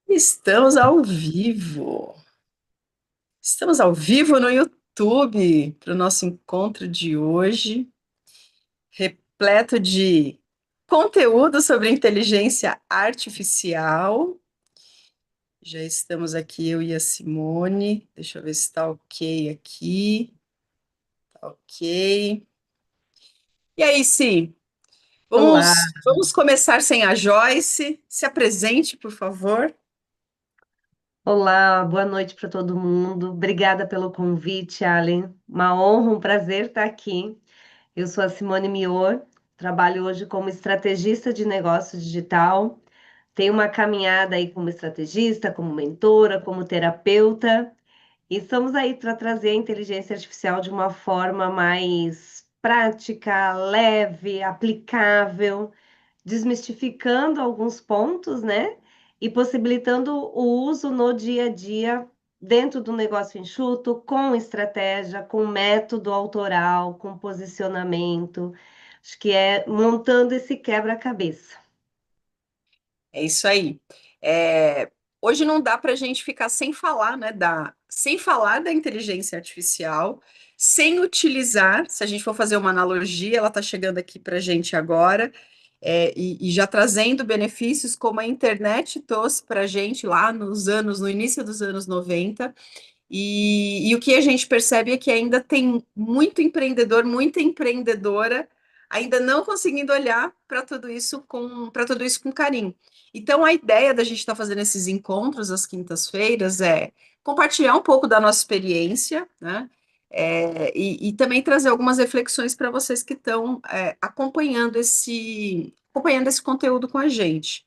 Estamos ao vivo. Estamos ao vivo no YouTube para o nosso encontro de hoje, repleto de conteúdo sobre inteligência artificial. Já estamos aqui, eu e a Simone. Deixa eu ver se está ok aqui. Tá ok. E aí, Si, Olá, vamos começar sem a Joyce. Se apresente, por favor. olá, boa noite para todo mundo. Obrigada pelo convite, Allen. Uma honra, um prazer estar aqui. Eu sou a Simone Mior, trabalho hoje como estrategista de negócio digital. Tenho uma caminhada aí como estrategista, como mentora, como terapeuta. E estamos aí para trazer a inteligência artificial de uma forma mais prática, leve, aplicável, desmistificando alguns pontos, né? E possibilitando o uso no dia a dia, dentro do negócio enxuto, com estratégia, com método autoral, com posicionamento. Acho que é montando esse quebra-cabeça. É isso aí. Hoje não dá para a gente ficar sem falar, né, sem falar da inteligência artificial, sem utilizar, se a gente for fazer uma analogia, ela está chegando aqui para a gente agora, e já trazendo benefícios como a internet trouxe para a gente lá no início dos anos 90. E o que a gente percebe é que ainda tem muito empreendedor, muita empreendedora, ainda não conseguindo olhar para tudo isso com carinho. Então, a ideia da gente estar fazendo esses encontros às quintas-feiras é compartilhar um pouco da nossa experiência, né? E também trazer algumas reflexões para vocês que estão acompanhando esse conteúdo com a gente.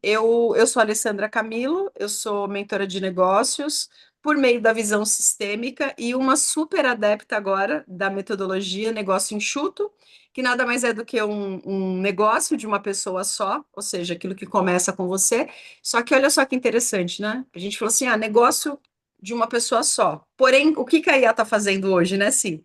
Eu sou a Alessandra Camilo, eu sou mentora de negócios por meio da visão sistêmica e uma super adepta agora da metodologia negócio enxuto, que nada mais é do que um negócio de uma pessoa só, ou seja, aquilo que começa com você. Só que olha só que interessante, né? A gente falou assim, negócio de uma pessoa só. Porém, o que que a IA está fazendo hoje, né? Sim,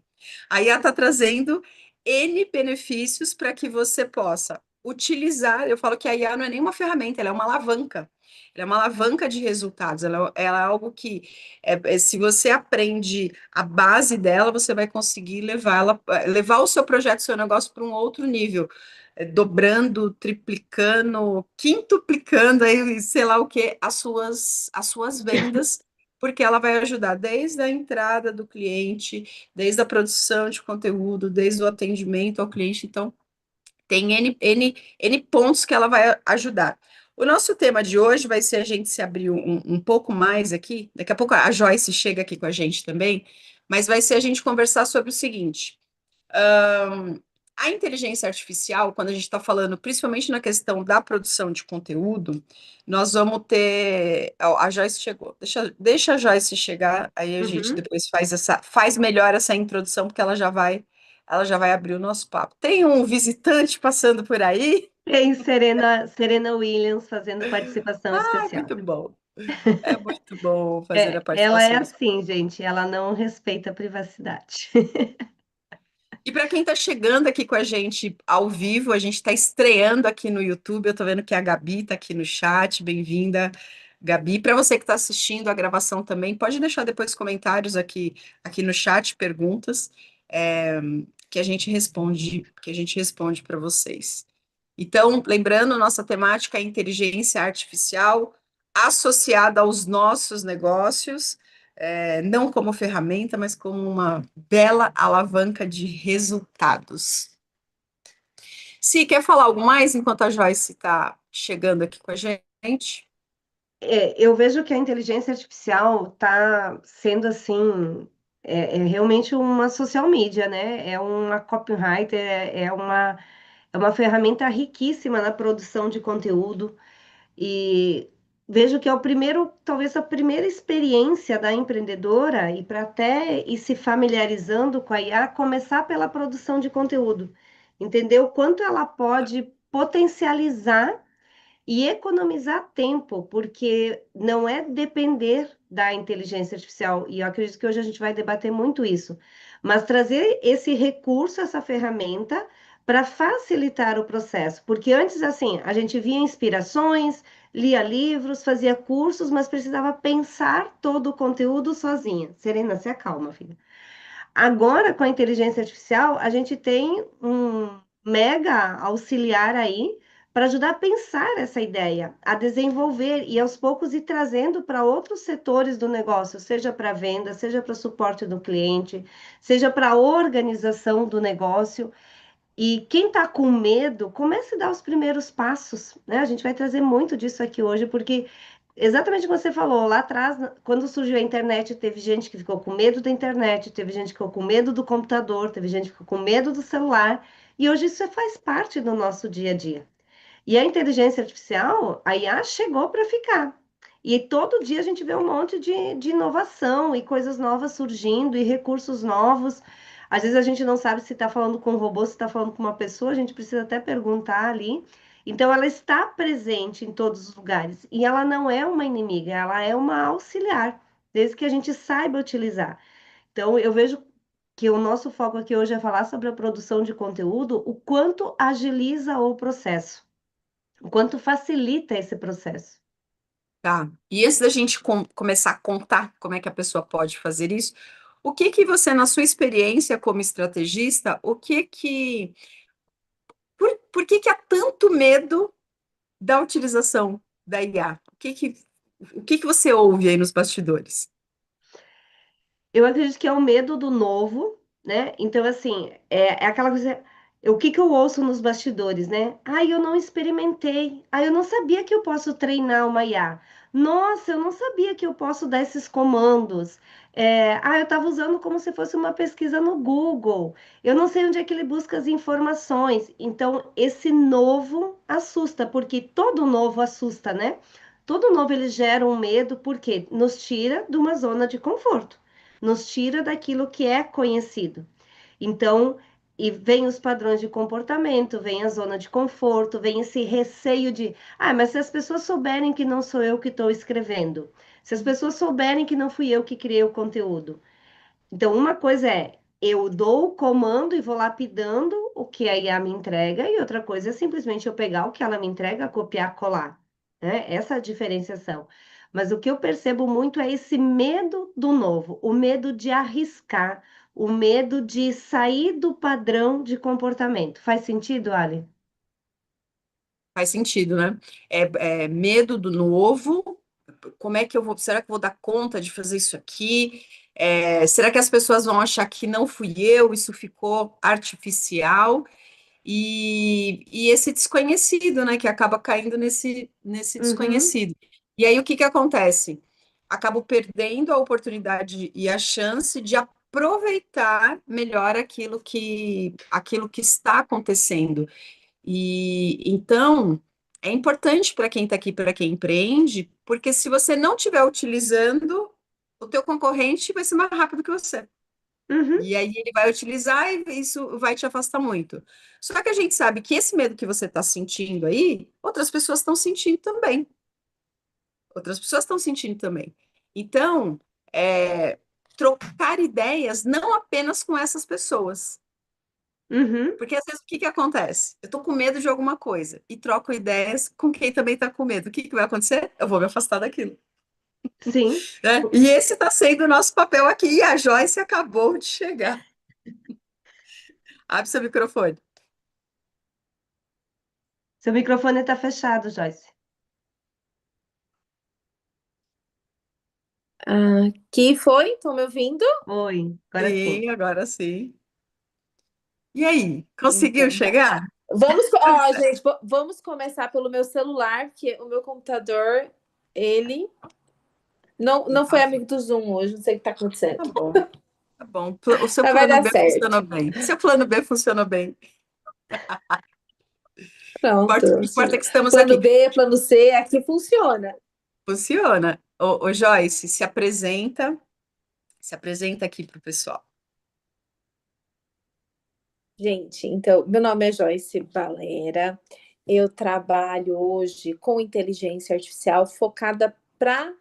a IA está trazendo N benefícios para que você possa utilizar. Eu falo que a IA não é nem uma ferramenta, ela é uma alavanca. Ela é uma alavanca de resultados. Ela é algo que, se você aprende a base dela, você vai conseguir levar o seu projeto, o seu negócio para um outro nível, dobrando, triplicando, quintuplicando, aí, sei lá o que, as suas vendas, porque ela vai ajudar desde a entrada do cliente, desde a produção de conteúdo, desde o atendimento ao cliente. Então, tem N pontos que ela vai ajudar. O nosso tema de hoje vai ser a gente se abrir um pouco mais aqui. Daqui a pouco a Joyce chega aqui com a gente também, mas vai ser a gente conversar sobre o seguinte: a inteligência artificial, quando a gente está falando principalmente na questão da produção de conteúdo, nós vamos ter. Ó, a Joyce chegou. Deixa a Joyce chegar, aí a gente Uhum. depois faz melhor essa introdução, porque ela já vai abrir o nosso papo. Tem um visitante passando por aí? Tem Serena Williams fazendo participação Ah, especial. muito bom. É muito bom fazer a Ela é participação. assim, gente, ela não respeita a privacidade. E para quem está chegando aqui com a gente ao vivo, a gente está estreando aqui no YouTube. Eu estou vendo que a Gabi está aqui no chat. Bem-vinda, Gabi. Para você que está assistindo a gravação também, pode deixar depois comentários aqui no chat, perguntas, é, que a gente responde para vocês. Então, lembrando, nossa temática é inteligência artificial associada aos nossos negócios, não como ferramenta, mas como uma bela alavanca de resultados. Se quer falar algo mais enquanto a Joyce está chegando aqui com a gente? Eu vejo que a inteligência artificial está sendo assim, é realmente uma social media, né? É uma copywriter, é uma ferramenta riquíssima na produção de conteúdo. E vejo que é o primeiro, talvez a primeira experiência da empreendedora e para até ir se familiarizando com a IA, começar pela produção de conteúdo. Entender o quanto ela pode potencializar e economizar tempo, porque não é depender da inteligência artificial, e eu acredito que hoje a gente vai debater muito isso, mas trazer esse recurso, essa ferramenta, para facilitar o processo, porque antes, assim, a gente via inspirações, lia livros, fazia cursos, mas precisava pensar todo o conteúdo sozinha. Serena, se acalma, filha. Agora, com a inteligência artificial, a gente tem um mega auxiliar aí para ajudar a pensar essa ideia, a desenvolver e aos poucos ir trazendo para outros setores do negócio, seja para venda, seja para suporte do cliente, seja para a organização do negócio. E quem está com medo, comece a dar os primeiros passos, né? A gente vai trazer muito disso aqui hoje, porque exatamente como você falou, lá atrás, quando surgiu a internet, teve gente que ficou com medo da internet, teve gente que ficou com medo do computador, teve gente que ficou com medo do celular, e hoje isso faz parte do nosso dia a dia. E a inteligência artificial, a IA, chegou para ficar. E todo dia a gente vê um monte de inovação e coisas novas surgindo e recursos novos. Às vezes a gente não sabe se está falando com um robô, se está falando com uma pessoa, a gente precisa até perguntar ali. Então, ela está presente em todos os lugares e ela não é uma inimiga, ela é uma auxiliar, desde que a gente saiba utilizar. Então, eu vejo que o nosso foco aqui hoje é falar sobre a produção de conteúdo, o quanto agiliza o processo, o quanto facilita esse processo. Tá. E antes da gente começar a contar como é que a pessoa pode fazer isso, o que que você, na sua experiência como estrategista, por que que há tanto medo da utilização da IA? O que que você ouve aí nos bastidores? Eu acredito que é o medo do novo, né? Então, assim, é aquela coisa. O que que eu ouço nos bastidores, né? Eu não experimentei. Eu não sabia que eu posso treinar uma IA. Nossa, eu não sabia que eu posso dar esses comandos. Eu estava usando como se fosse uma pesquisa no Google. Eu não sei onde é que ele busca as informações. Então, esse novo assusta, porque todo novo assusta, né? Todo novo ele gera um medo, porque nos tira de uma zona de conforto, nos tira daquilo que é conhecido. Então, e vem os padrões de comportamento, vem a zona de conforto, vem esse receio de, mas se as pessoas souberem que não sou eu que estou escrevendo, se as pessoas souberem que não fui eu que criei o conteúdo, então, uma coisa é eu dou o comando e vou lapidando o que a IA me entrega, e outra coisa é simplesmente eu pegar o que ela me entrega, copiar, colar, né? Essa é a diferenciação. Mas o que eu percebo muito é esse medo do novo, o medo de arriscar, o medo de sair do padrão de comportamento. Faz sentido, Ali? Faz sentido, né? É medo do novo. Como é que eu vou? Será que eu vou dar conta de fazer isso aqui? Será que as pessoas vão achar que não fui eu? Isso ficou artificial? E esse desconhecido, né? Que acaba caindo nesse Uhum, desconhecido. E aí o que que acontece? Acabo perdendo a oportunidade e a chance de aproveitar melhor aquilo que está acontecendo. E então é importante para quem está aqui, para quem empreende, porque se você não estiver utilizando, o teu concorrente vai ser mais rápido que você. uhum, E aí ele vai utilizar e isso vai te afastar muito. Só que a gente sabe que esse medo que você está sentindo aí, outras pessoas estão sentindo também. Outras pessoas estão sentindo também. Então, é, trocar ideias não apenas com essas pessoas. uhum, Porque às vezes o que que acontece? Eu tô com medo de alguma coisa e troco ideias com quem também tá com medo. O que que vai acontecer? Eu vou me afastar daquilo, sim. né? E esse tá sendo o nosso papel aqui. E a Joyce acabou de chegar. Abre seu microfone. Seu microfone está fechado, Joyce. Que foi? Estão me ouvindo? Oi, agora sim. Sim, agora sim. E aí, conseguiu Então, tá. chegar? Tudo certo. Gente, vamos começar pelo meu celular, porque o meu computador, ele não foi Tá, amigo do Zoom hoje, não sei o que tá acontecendo. tá bom, tá bom. O seu Mas vai plano dar B funcionou certo. bem. Seu plano B funcionou bem. Pronto. O importa é que estamos Plano aqui. B, plano C, aqui funciona. Funciona. Ô, Joyce, se apresenta aqui para o pessoal. Gente, então, meu nome é Joyce Valera. Eu trabalho hoje com inteligência artificial focada para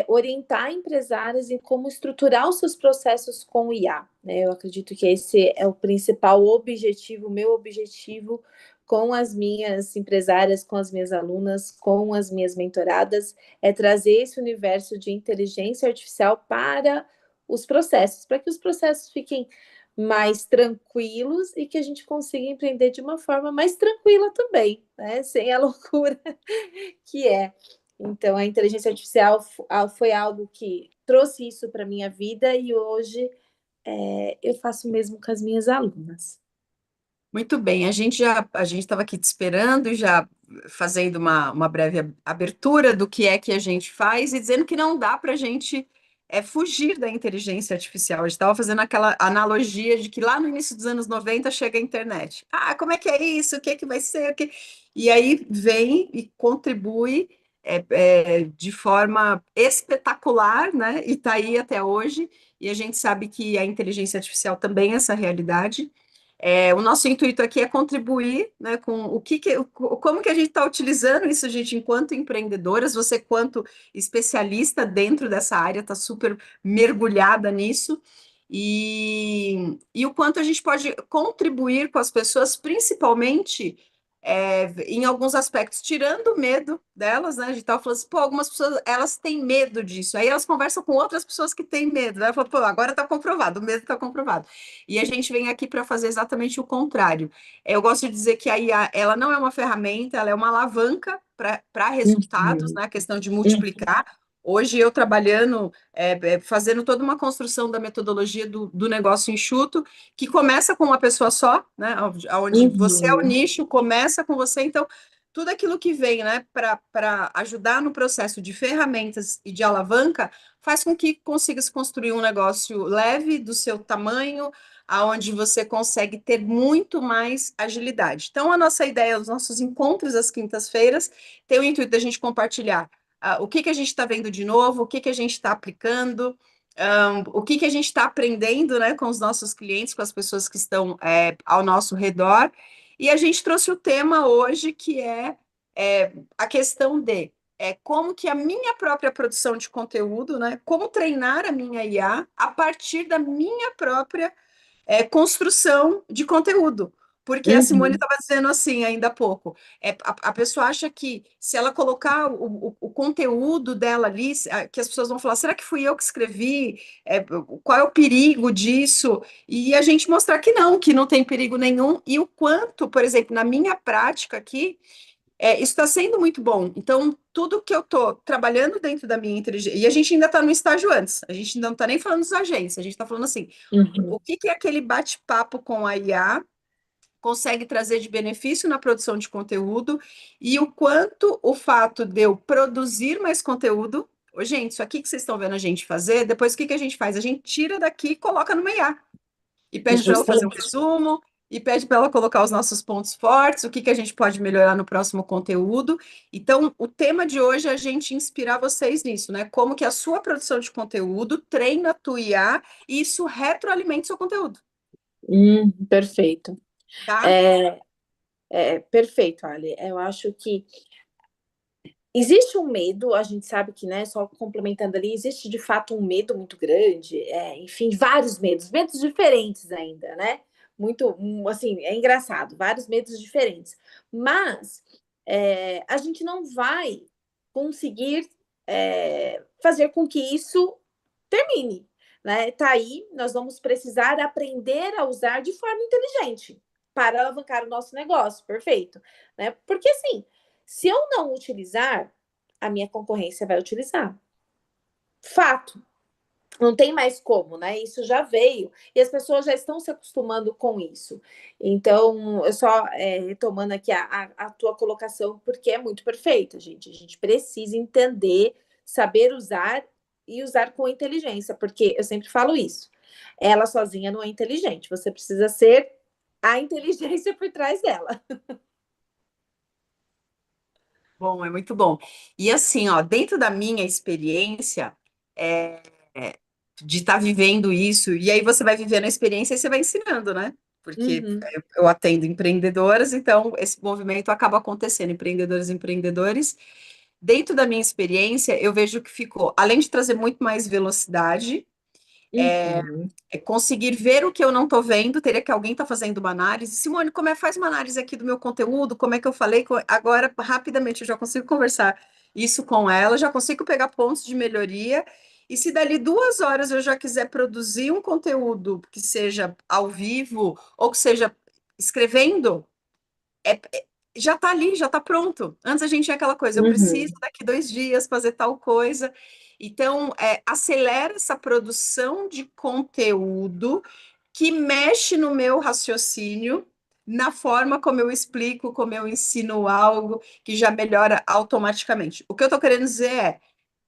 orientar empresários em como estruturar os seus processos com o IA, né? Eu acredito que esse é o principal objetivo, meu objetivo com as minhas empresárias, com as minhas alunas, com as minhas mentoradas, é trazer esse universo de inteligência artificial para os processos, para que os processos fiquem mais tranquilos e que a gente consiga empreender de uma forma mais tranquila também, né? Sem a loucura que é. Então, a inteligência artificial foi algo que trouxe isso para a minha vida e hoje eu faço o mesmo com as minhas alunas. Muito bem, a gente estava aqui te esperando, já fazendo uma breve abertura do que é que a gente faz e dizendo que não dá para a gente fugir da inteligência artificial. A gente estava fazendo aquela analogia de que lá no início dos anos 90 chega a internet. Ah, como é que é isso? O que é que vai ser? E aí vem e contribui de forma espetacular, né? E está aí até hoje. E a gente sabe que a inteligência artificial também é essa realidade. O nosso intuito aqui é contribuir, né, com como que a gente está utilizando isso, gente, enquanto empreendedoras, você quanto especialista dentro dessa área, está super mergulhada nisso, e o quanto a gente pode contribuir com as pessoas, principalmente em alguns aspectos, tirando o medo delas, né? A gente estava falando assim, pô, algumas pessoas, elas têm medo disso, aí elas conversam com outras pessoas que têm medo, né? Falam, pô, agora está comprovado, o medo está comprovado. E a gente vem aqui para fazer exatamente o contrário. Eu gosto de dizer que a IA, ela não é uma ferramenta, ela é uma alavanca para resultados, Uhum. né? A questão de Uhum. multiplicar. Hoje eu trabalhando, fazendo toda uma construção da metodologia do negócio enxuto, que começa com uma pessoa só, né? Onde você é o Uhum. nicho, começa com você, então tudo aquilo que vem, né, para ajudar no processo de ferramentas e de alavanca, faz com que consiga se construir um negócio leve, do seu tamanho, aonde você consegue ter muito mais agilidade. Então, a nossa ideia, os nossos encontros às quintas-feiras, tem o intuito da gente compartilhar o que a gente está vendo de novo, o que a gente está aplicando, o que a gente está aprendendo, né, com os nossos clientes, com as pessoas que estão ao nosso redor. E a gente trouxe o tema hoje, que é a questão de como que a minha própria produção de conteúdo, né, como treinar a minha IA a partir da minha própria construção de conteúdo. Porque a Simone Uhum. estava dizendo assim ainda há pouco, a pessoa acha que se ela colocar o conteúdo dela ali, que as pessoas vão falar, será que fui eu que escrevi? Qual é o perigo disso? E a gente mostrar que não tem perigo nenhum, e o quanto, por exemplo, na minha prática aqui, isso está sendo muito bom. Então, tudo que eu estou trabalhando dentro da minha inteligência, e a gente ainda está no estágio antes, a gente ainda não está nem falando dos agentes, a gente está falando assim, Uhum. o que é aquele bate-papo com a IA consegue trazer de benefício na produção de conteúdo e o quanto o fato de eu produzir mais conteúdo. Ô, gente, isso aqui que vocês estão vendo a gente fazer, depois o que a gente faz? A gente tira daqui e coloca numa IA e pede para ela fazer um Justamente. resumo, e pede para ela colocar os nossos pontos fortes, o que a gente pode melhorar no próximo conteúdo. Então, o tema de hoje é a gente inspirar vocês nisso, né? Como que a sua produção de conteúdo treina a tua IA e isso retroalimenta o seu conteúdo, Perfeito. tá? É, perfeito, Ali. Eu acho que existe um medo, a gente sabe que, né, só complementando ali, existe de fato um medo muito grande, enfim, vários medos, medos diferentes ainda, né? Muito, assim, é engraçado, vários medos diferentes. Mas a gente não vai conseguir fazer com que isso termine, né? Tá aí, nós vamos precisar aprender a usar de forma inteligente para alavancar o nosso negócio, perfeito, né? Porque assim, se eu não utilizar, a minha concorrência vai utilizar. Fato. Não tem mais como, né? Isso já veio e as pessoas já estão se acostumando com isso. Então, eu só retomando aqui a tua colocação, porque é muito perfeita, gente. A gente precisa entender, saber usar e usar com inteligência, porque eu sempre falo isso. Ela sozinha não é inteligente, você precisa ser a inteligência por trás dela. Bom, é muito bom. E assim, ó, dentro da minha experiência, é, é, de estar vivendo isso, e aí você vai vivendo a experiência e você vai ensinando, né? Porque Uhum. eu atendo empreendedoras, então esse movimento acaba acontecendo, empreendedores e empreendedores. dentro da minha experiência, eu vejo que ficou, além de trazer muito mais velocidade, Uhum. é conseguir ver o que eu não estou vendo, teria que alguém estar fazendo uma análise. Simone, como é que faz uma análise aqui do meu conteúdo? Como é que eu falei? Agora, rapidamente, eu já consigo conversar isso com ela, já consigo pegar pontos de melhoria. E se dali 2 horas eu já quiser produzir um conteúdo que seja ao vivo ou que seja escrevendo, já está ali, já está pronto. Antes a gente tinha aquela coisa, eu preciso Uhum. daqui 2 dias fazer tal coisa. Então, acelera essa produção de conteúdo que mexe no meu raciocínio, na forma como eu explico, como eu ensino algo, que já melhora automaticamente. O que eu estou querendo dizer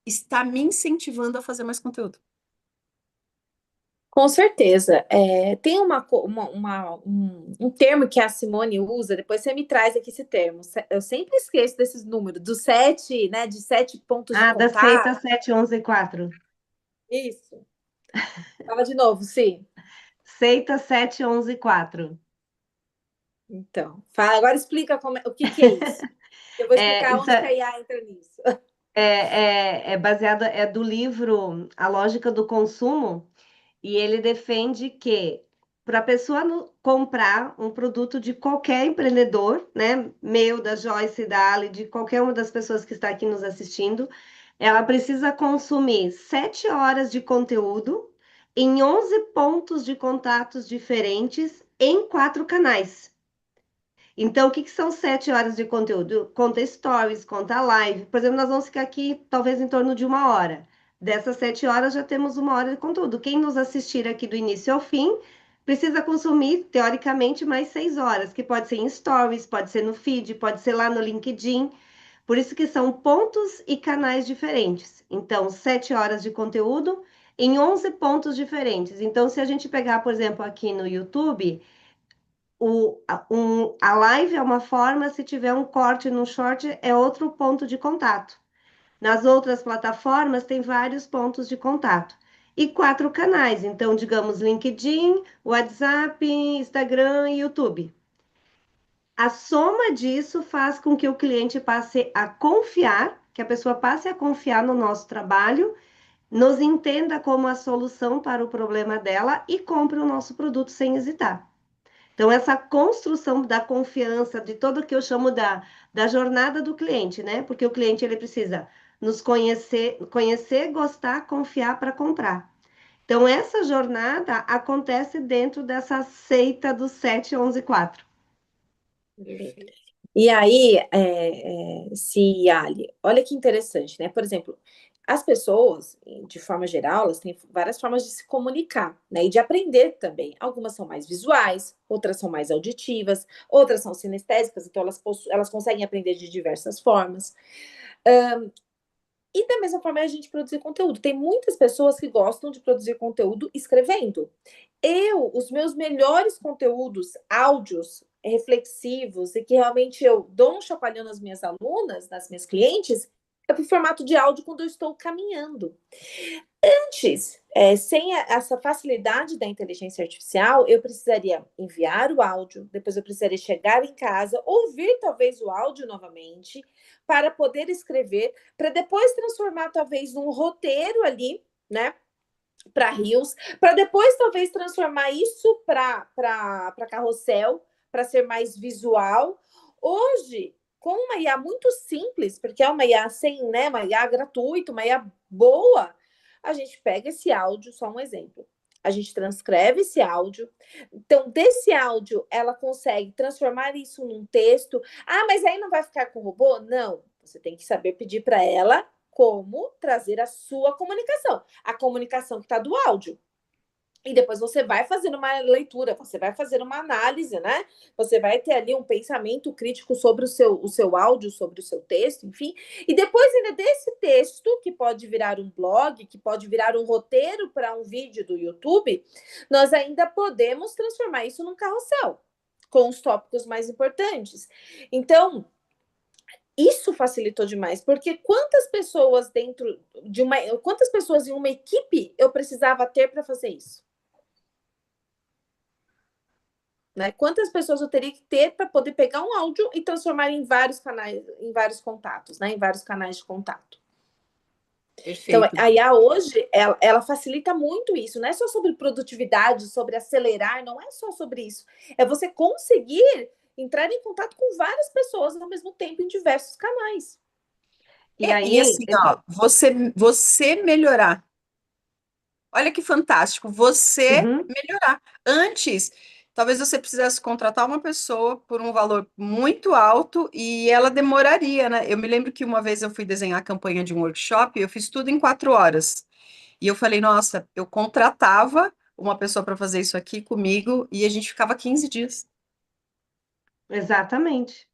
está me incentivando a fazer mais conteúdo. Com certeza. Tem um termo que a Simone usa, depois você me traz aqui esse termo. Eu sempre esqueço desses números, do 7, né? De 7 pontos de Ah, da seita contato. 7, 11, 4. Isso. Fala de novo, sim. Seita 7, 11, 4. Então, fala, agora explica o que que é isso. Eu vou explicar Isso onde que a IA entra nisso. é baseado, é do livro A Lógica do Consumo, e ele defende que para a pessoa comprar um produto de qualquer empreendedor, né, meu, da Joyce, da Ali, de qualquer uma das pessoas que está aqui nos assistindo, ela precisa consumir 7 horas de conteúdo em 11 pontos de contatos diferentes em 4 canais. Então, o que que são 7 horas de conteúdo? Conta stories, conta live. Por exemplo, nós vamos ficar aqui talvez em torno de 1 hora. Dessas 7 horas já temos 1 hora de conteúdo. Quem nos assistir aqui do início ao fim precisa consumir, teoricamente, mais 6 horas, que pode ser em stories, pode ser no feed, pode ser lá no LinkedIn. Por isso que são pontos e canais diferentes. Então, 7 horas de conteúdo em 11 pontos diferentes. Então, se a gente pegar, por exemplo, aqui no YouTube, a live é uma forma, se tiver um corte no short, é outro ponto de contato. Nas outras plataformas, tem vários pontos de contato. E 4 canais, então, digamos, LinkedIn, WhatsApp, Instagram e YouTube. A soma disso faz com que o cliente passe a confiar, que a pessoa passe a confiar no nosso trabalho, nos entenda como a solução para o problema dela e compre o nosso produto sem hesitar. Então, essa construção da confiança, de todo o que eu chamo da jornada do cliente, né? Porque o cliente ele precisa nos conhecer, gostar, confiar para comprar. Então, essa jornada acontece dentro dessa seita do 7, 11, 4. E aí, se Ali, olha que interessante, né? Por exemplo, as pessoas, de forma geral, elas têm várias formas de se comunicar, né? E de aprender também. Algumas são mais visuais, outras são mais auditivas, outras são sinestésicas, então elas conseguem aprender de diversas formas. E da mesma forma a gente produzir conteúdo. Tem muitas pessoas que gostam de produzir conteúdo escrevendo. Os meus melhores conteúdos, áudios reflexivos e que realmente eu dou um chacoalhão nas minhas alunas, nas minhas clientes, é para o formato de áudio quando eu estou caminhando. Antes, sem essa facilidade da inteligência artificial, eu precisaria enviar o áudio, depois eu precisaria chegar em casa, ouvir talvez o áudio novamente, para poder escrever, para depois transformar talvez num roteiro ali, né? Para Reels, para depois talvez transformar isso para carrossel, para ser mais visual. Hoje, com uma IA muito simples, porque é uma IA sem, né, uma IA gratuita, uma IA boa, a gente pega esse áudio, só um exemplo. A gente transcreve esse áudio. Então, desse áudio, ela consegue transformar isso num texto. Ah, mas aí não vai ficar com o robô? Não. Você tem que saber pedir para ela como trazer a sua comunicação, a comunicação que está do áudio. E depois você vai fazendo uma leitura, você vai fazer uma análise, né? Você vai ter ali um pensamento crítico sobre o seu áudio, sobre o seu texto, enfim. E depois ainda desse texto, que pode virar um blog, que pode virar um roteiro para um vídeo do YouTube, nós ainda podemos transformar isso num carrossel, com os tópicos mais importantes. Então, isso facilitou demais, porque quantas pessoas quantas pessoas em uma equipe eu precisava ter para fazer isso? né? Quantas pessoas eu teria que ter para poder pegar um áudio e transformar em vários canais, em vários contatos, né? Em vários canais de contato. Então, Perfeito. a IA hoje, ela facilita muito isso. Não é só sobre produtividade, sobre acelerar, não é só sobre isso. É você conseguir entrar em contato com várias pessoas ao mesmo tempo em diversos canais. E E aí, assim, ó, você melhorar. Olha que fantástico, você uhum, melhorar. Antes, talvez você precisasse contratar uma pessoa por um valor muito alto e ela demoraria, né? Eu me lembro que uma vez eu fui desenhar a campanha de um workshop, eu fiz tudo em 4 horas. E eu falei, nossa, eu contratava uma pessoa para fazer isso aqui comigo e a gente ficava 15 dias. exatamente.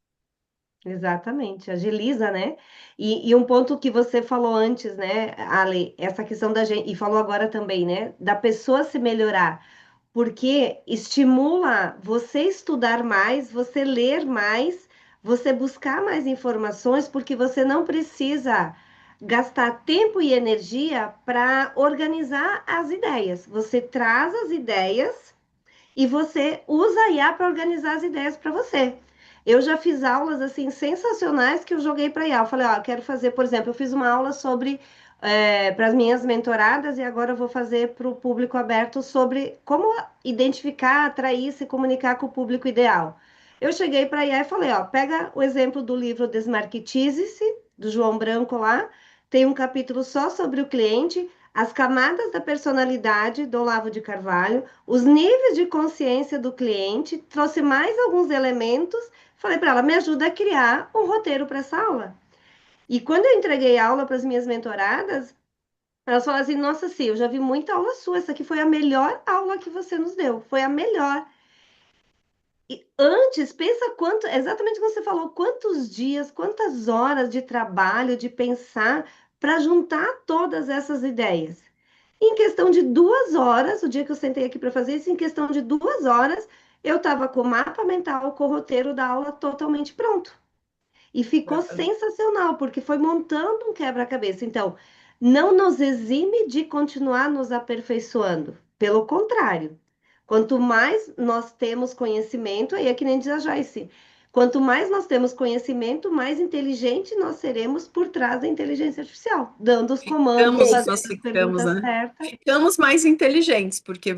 Exatamente, agiliza, né? E um ponto que você falou antes, né, Ale, essa questão da gente, e falou agora também, né, da pessoa se melhorar, porque estimula você estudar mais, você ler mais, você buscar mais informações, porque você não precisa gastar tempo e energia para organizar as ideias. Você traz as ideias e você usa a IA para organizar as ideias para você. Eu já fiz aulas assim sensacionais que eu joguei para a IA. Eu falei, ó, quero fazer, por exemplo, eu fiz uma aula sobre para as minhas mentoradas e agora eu vou fazer para o público aberto sobre como identificar, atrair, se comunicar com o público ideal. Eu cheguei para a IA e falei, ó, pega o exemplo do livro Desmarketize-se, do João Branco lá, tem um capítulo só sobre o cliente, as camadas da personalidade do Olavo de Carvalho, os níveis de consciência do cliente, trouxe mais alguns elementos. Falei para ela, me ajuda a criar um roteiro para essa aula. E quando eu entreguei a aula para as minhas mentoradas, elas falaram assim: Nossa, sim, eu já vi muita aula sua. Essa aqui foi a melhor aula que você nos deu. Foi a melhor. E antes, pensa quanto, exatamente como você falou, quantos dias, quantas horas de trabalho, de pensar para juntar todas essas ideias. Em questão de 2 horas, o dia que eu sentei aqui para fazer isso, em questão de 2 horas, eu estava com o mapa mental, com o roteiro da aula totalmente pronto. E ficou sensacional, porque foi montando um quebra-cabeça. Então, não nos exime de continuar nos aperfeiçoando. Pelo contrário, quanto mais nós temos conhecimento, aí é que nem diz a Joyce, quanto mais nós temos conhecimento, mais inteligente nós seremos por trás da inteligência artificial, dando os comandos, Ficamos, fazendo nós as ficamos, perguntas né? certas. Ficamos mais inteligentes, porque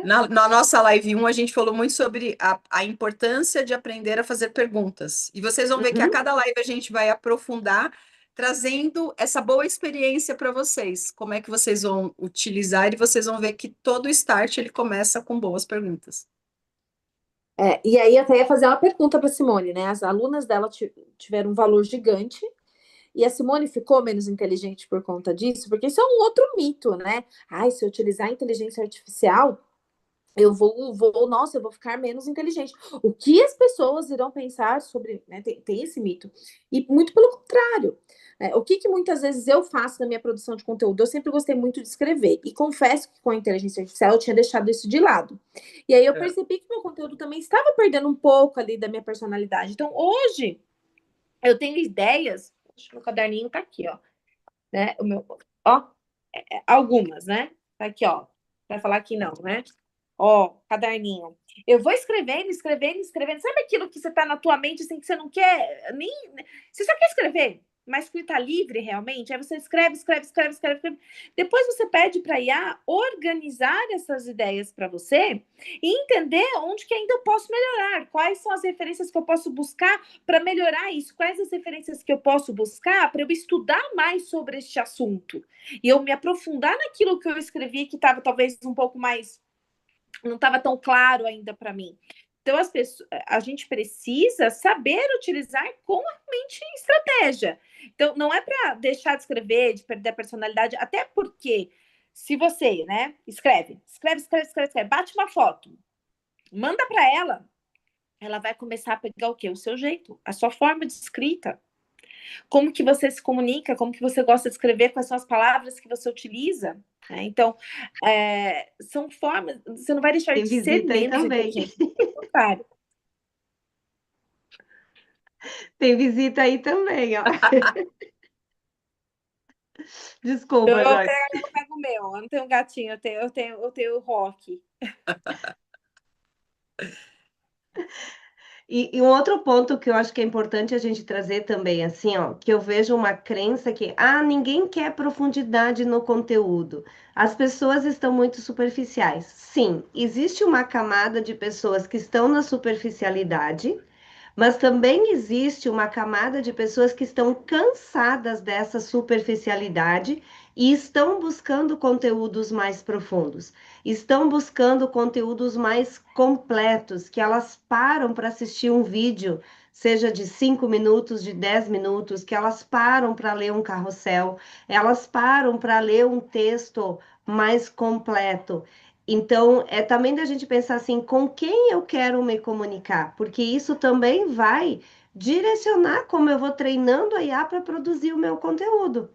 na nossa live 1, a gente falou muito sobre a importância de aprender a fazer perguntas. E vocês vão ver que a Uhum. cada live a gente vai aprofundar, trazendo essa boa experiência para vocês. Como é que vocês vão utilizar, e vocês vão ver que todo start ele começa com boas perguntas. E aí até ia fazer uma pergunta para Simone, né? As alunas dela tiveram um valor gigante e a Simone ficou menos inteligente por conta disso, porque isso é um outro mito, né? Ai, se eu utilizar a inteligência artificial, nossa, eu vou ficar menos inteligente. O que as pessoas irão pensar sobre, né? Tem esse mito. E muito pelo contrário. Né? O que muitas vezes eu faço na minha produção de conteúdo? Eu sempre gostei muito de escrever. E confesso que com a inteligência artificial eu tinha deixado isso de lado. E aí eu É. percebi que meu conteúdo também estava perdendo um pouco ali da minha personalidade. Então, hoje, eu tenho ideias. Acho que meu caderninho tá aqui, ó. Né? Ó, algumas, né? Tá aqui, ó. Vai falar que não, né? Ó, caderninho. Eu vou escrevendo, escrevendo, escrevendo. Sabe aquilo que você tá na tua mente, assim, que você não quer nem. Você só quer escrever, mas escrita livre realmente. Aí você escreve, escreve, escreve, escreve, escreve. Depois você pede para a IA organizar essas ideias para você e entender onde que ainda eu posso melhorar. Quais são as referências que eu posso buscar para melhorar isso? Quais as referências que eu posso buscar para eu estudar mais sobre este assunto? E eu me aprofundar naquilo que eu escrevi, que estava talvez um pouco mais não estava tão claro ainda para mim. Então, a gente precisa saber utilizar com realmente estratégia. Então, não é para deixar de escrever, de perder a personalidade, até porque se você, né, escreve, bate uma foto, manda para ela vai começar a pegar o quê? O seu jeito, a sua forma de escrita. Como que você se comunica, como que você gosta de escrever, quais são as palavras que você utiliza. Né? Então, são formas, você não vai deixar Tem de ser visita aí menos também. inteligente, pelo contrário. Tem visita aí também, ó. Desculpa, Eu Joyce. pego o meu, eu não tenho gatinho, eu tenho o Rock. E um outro ponto que eu acho que é importante a gente trazer também, assim, ó, que eu vejo uma crença que, ninguém quer profundidade no conteúdo. As pessoas estão muito superficiais. Sim, existe uma camada de pessoas que estão na superficialidade, mas também existe uma camada de pessoas que estão cansadas dessa superficialidade e estão buscando conteúdos mais profundos, estão buscando conteúdos mais completos, que elas param para assistir um vídeo, seja de 5 minutos, de 10 minutos, que elas param para ler um carrossel, elas param para ler um texto mais completo. Então, é também da gente pensar assim, com quem eu quero me comunicar, porque isso também vai direcionar como eu vou treinando a IA para produzir o meu conteúdo.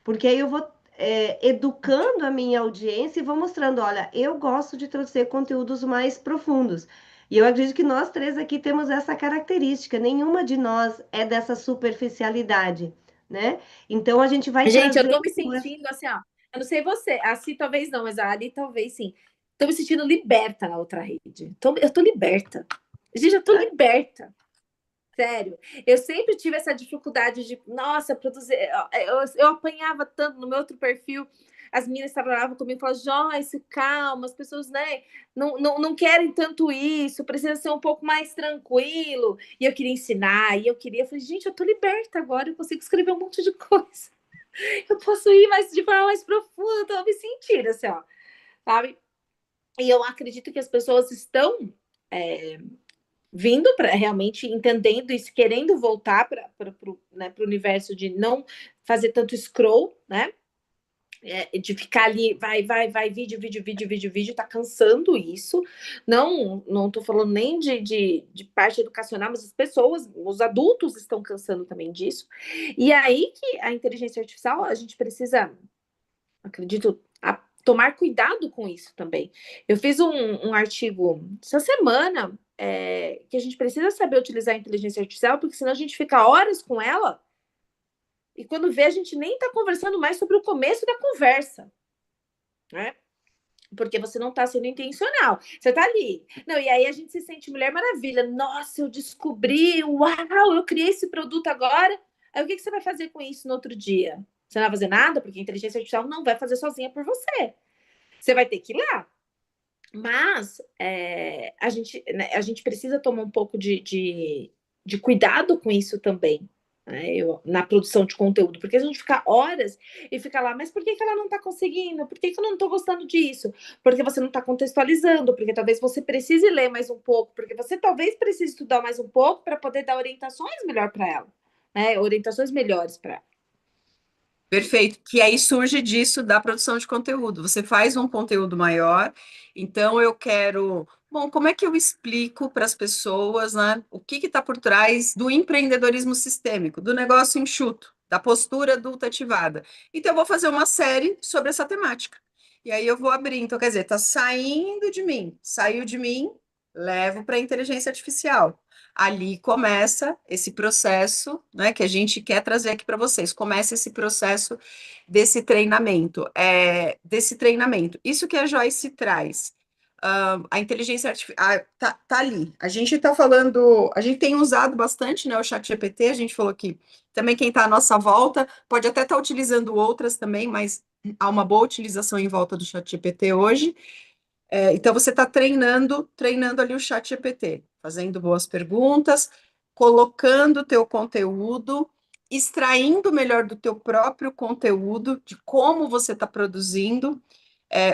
Porque aí eu vou educando a minha audiência e vou mostrando, olha, eu gosto de trazer conteúdos mais profundos. E eu acredito que nós três aqui temos essa característica, nenhuma de nós é dessa superficialidade, né? Então a gente vai Gente, eu trazer. tô me sentindo assim, ó. Eu não sei você, a Si talvez não, mas a Ali talvez sim. Tô me sentindo liberta na outra rede. Eu tô liberta. Gente, eu tô liberta. Sério. Eu sempre tive essa dificuldade de, nossa, produzir. Eu apanhava tanto no meu outro perfil. As meninas trabalhavam comigo e falavam, Joyce, calma, as pessoas, né, não querem tanto isso, precisa ser um pouco mais tranquilo. E eu queria ensinar, e eu falei, gente, eu tô liberta agora, eu consigo escrever um monte de coisa. Eu posso ir mais de forma mais profunda, eu tô me sentindo assim, ó, sabe? E eu acredito que as pessoas estão vindo para realmente entendendo isso, querendo voltar para né, o universo de não fazer tanto scroll, né? De ficar ali, vai, vídeo, tá cansando isso. Não tô falando nem de parte educacional, mas as pessoas, os adultos estão cansando também disso. E aí que a inteligência artificial, a gente precisa, acredito, tomar cuidado com isso também. Eu fiz um artigo essa semana que a gente precisa saber utilizar a inteligência artificial, porque senão a gente fica horas com ela e quando vê, a gente nem está conversando mais sobre o começo da conversa, né? Porque você não está sendo intencional. Você está ali. Não, e aí a gente se sente Mulher Maravilha. Nossa, eu descobri, uau, eu criei esse produto agora. Aí o que você vai fazer com isso no outro dia? Você não vai fazer nada, porque a inteligência artificial não vai fazer sozinha por você. Você vai ter que ir lá. Mas a gente precisa tomar um pouco de cuidado com isso também, né? Na produção de conteúdo, porque a gente fica horas e fica lá, mas por que ela não está conseguindo? Por que eu não estou gostando disso? Porque você não está contextualizando, porque talvez você precise ler mais um pouco, porque você talvez precise estudar mais um pouco para poder dar orientações melhor para ela, né? Orientações melhores para ela. Perfeito, que aí surge disso da produção de conteúdo. Você faz um conteúdo maior, então eu quero. Bom, como é que eu explico para as pessoas, né, o que está por trás do empreendedorismo sistêmico, do negócio enxuto, da postura adulta ativada? Então, eu vou fazer uma série sobre essa temática. E aí eu vou abrir. Então, quer dizer, está saindo de mim, saiu de mim, levo para a inteligência artificial. Ali começa esse processo, né, que a gente quer trazer aqui para vocês. Começa esse processo desse treinamento. Isso que a Joyce traz. A inteligência artificial tá ali. A gente está falando, a gente tem usado bastante, né, o chat GPT, a gente falou que também quem está à nossa volta pode até estar utilizando outras também, mas há uma boa utilização em volta do chat GPT hoje. Então, você está treinando ali o chat GPT, fazendo boas perguntas, colocando o teu conteúdo, extraindo melhor do teu próprio conteúdo, de como você está produzindo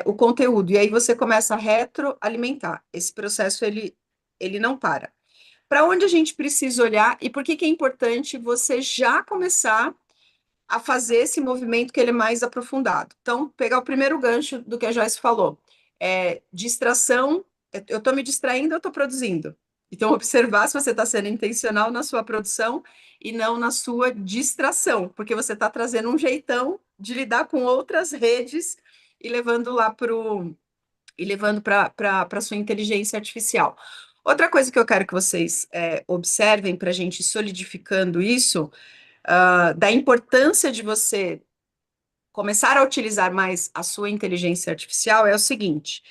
o conteúdo. E aí você começa a retroalimentar. Esse processo, ele não para. Para onde a gente precisa olhar e por que que é importante você já começar a fazer esse movimento que ele é mais aprofundado. Então, pegar o primeiro gancho do que a Joyce falou. Distração, eu estou me distraindo, eu estou produzindo. Então, observar se você está sendo intencional na sua produção e não na sua distração, porque você está trazendo um jeitão de lidar com outras redes e levando lá para a sua inteligência artificial. Outra coisa que eu quero que vocês observem para a gente ir solidificando isso, da importância de você começar a utilizar mais a sua inteligência artificial é o seguinte: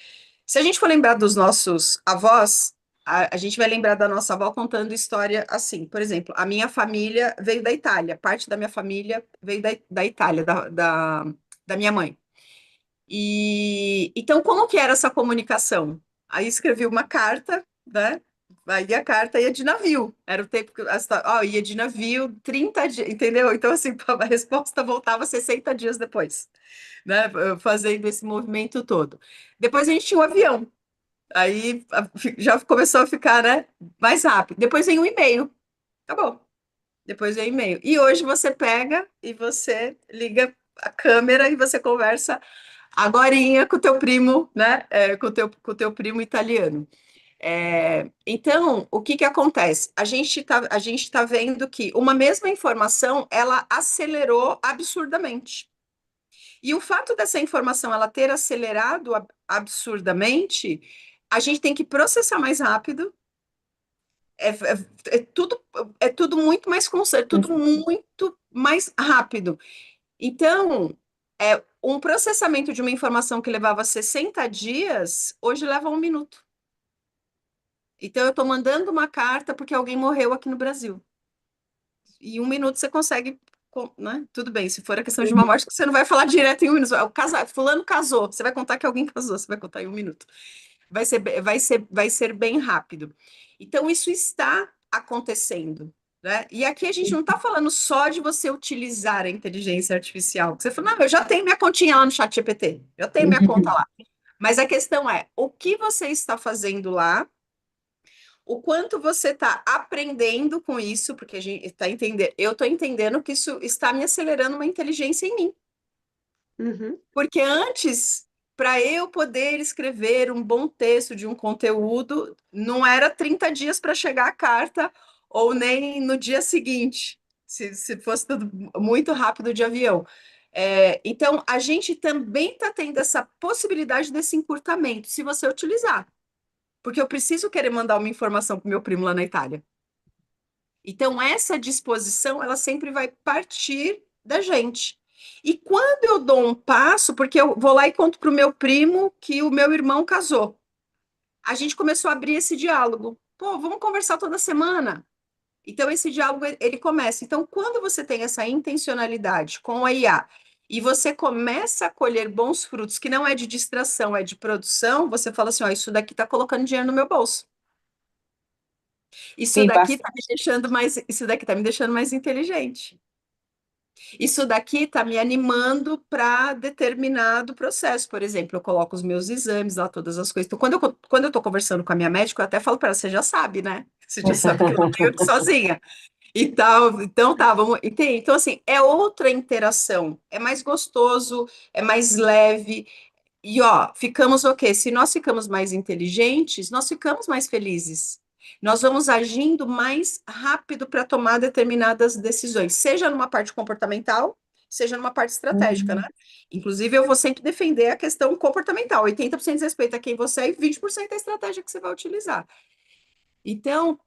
se a gente for lembrar dos nossos avós, a gente vai lembrar da nossa avó contando história assim. Por exemplo, a minha família veio da Itália, parte da minha família veio da Itália, da minha mãe. E então, como que era essa comunicação? Aí escrevi uma carta, né? Aí a carta ia de navio. Era o tempo que ó, ia de navio 30 dias, entendeu? Então, assim, a resposta voltava 60 dias depois, né? Fazendo esse movimento todo. Depois a gente tinha o avião. Aí já começou a ficar, né, mais rápido. Depois vem o e-mail. Acabou. Depois vem o e-mail. E hoje você pega e você liga a câmera e você conversa agorinha com o teu primo, né? Com o teu primo italiano. Então, o que que acontece? A gente tá vendo que uma mesma informação, ela acelerou absurdamente. E o fato dessa informação ela ter acelerado absurdamente, a gente tem que processar mais rápido. É, tudo muito mais tudo muito mais rápido. Então, um processamento de uma informação que levava 60 dias, hoje leva 1 minuto. Então, eu estou mandando uma carta porque alguém morreu aqui no Brasil. E 1 minuto você consegue, né? Tudo bem, se for a questão de uma morte, você não vai falar direto em 1 minuto. Fulano casou, você vai contar que alguém casou, você vai contar em 1 minuto. Vai ser bem rápido. Então, isso está acontecendo, né? E aqui a gente não está falando só de você utilizar a inteligência artificial. Você fala, não, eu já tenho minha continha lá no chat GPT, eu tenho minha conta lá. Mas a questão é, o que você está fazendo lá, o quanto você está aprendendo com isso, porque a gente está entendendo, eu estou entendendo que isso está me acelerando uma inteligência em mim. Uhum. Porque antes, para eu poder escrever um bom texto de um conteúdo, não era 30 dias para chegar a carta, ou nem no dia seguinte, se fosse tudo muito rápido de avião. Então, a gente também está tendo essa possibilidade desse encurtamento, se você utilizar. Porque eu preciso querer mandar uma informação para o meu primo lá na Itália. Então, essa disposição, ela sempre vai partir da gente. E quando eu dou um passo, porque eu vou lá e conto para o meu primo que o meu irmão casou, a gente começou a abrir esse diálogo. Pô, vamos conversar toda semana. Então, esse diálogo, ele começa. Então, quando você tem essa intencionalidade com a IA e você começa a colher bons frutos, que não é de distração, é de produção, você fala assim, ó, isso daqui está colocando dinheiro no meu bolso. Sim, bastante. Isso daqui tá me deixando mais inteligente. Isso daqui está me animando para determinado processo. Por exemplo, eu coloco os meus exames lá, todas as coisas. Então, quando eu estou conversando com a minha médica, eu até falo para ela, você já sabe, né? Você já sabe que eu não tenho que ir sozinha. E tal, então tá, vamos. Entende? Então, assim, é outra interação. É mais gostoso, é mais leve. E ó, ficamos o quê? Se nós ficamos mais inteligentes, nós ficamos mais felizes. Nós vamos agindo mais rápido para tomar determinadas decisões, seja numa parte comportamental, seja numa parte estratégica, né? Inclusive, eu vou sempre defender a questão comportamental. 80% de respeito a quem você é e 20% é a estratégia que você vai utilizar. Então,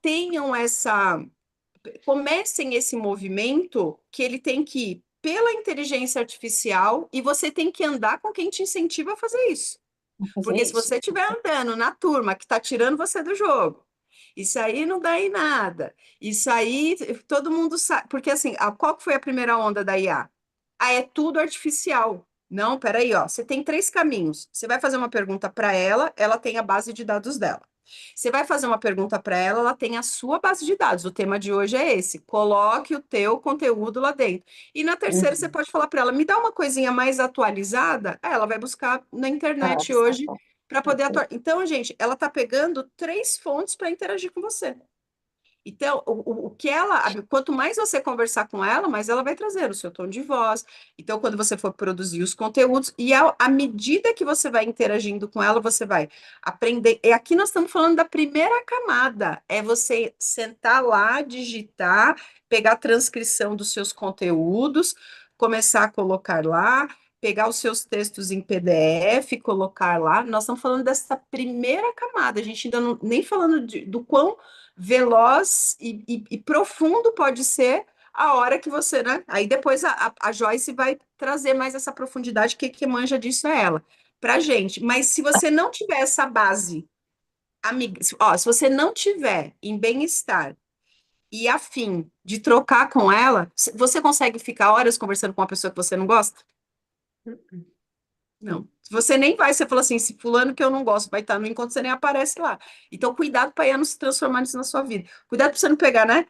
comecem esse movimento que ele tem que ir pela inteligência artificial e você tem que andar com quem te incentiva a fazer isso. Vou fazer Porque se isso. você estiver andando na turma que está tirando você do jogo, isso aí não dá em nada. Isso aí todo mundo sabe. Porque assim, qual que foi a primeira onda da IA? Ah, é tudo artificial. Não, peraí, ó. Você tem 3 caminhos. Você vai fazer uma pergunta para ela tem a base de dados dela. Você vai fazer uma pergunta para ela tem a sua base de dados. O tema de hoje é esse. Coloque o teu conteúdo lá dentro. E na terceira, você pode falar para ela, me dá uma coisinha mais atualizada. Ela vai buscar na internet hoje para poder atuar. Então, gente, ela está pegando 3 fontes para interagir com você. Então, o que quanto mais você conversar com ela, mais ela vai trazer o seu tom de voz. Então, quando você for produzir os conteúdos, e à medida que você vai interagindo com ela, você vai aprender. E aqui nós estamos falando da primeira camada, é você sentar lá, digitar, pegar a transcrição dos seus conteúdos, começar a colocar lá, pegar os seus textos em PDF, colocar lá. Nós estamos falando dessa primeira camada, a gente ainda não, nem falando do quão veloz e profundo pode ser a hora que você, né? Aí depois a Joyce vai trazer mais essa profundidade, que manja disso é ela, pra gente. Mas se você não tiver essa base amiga, ó, se você não tiver em bem-estar e afim de trocar com ela, você consegue ficar horas conversando com uma pessoa que você não gosta? Não. Se você nem vai, você fala assim, se fulano que eu não gosto vai estar no encontro, você nem aparece lá. Então, cuidado para não se transformar nisso na sua vida. Cuidado para você não pegar, né?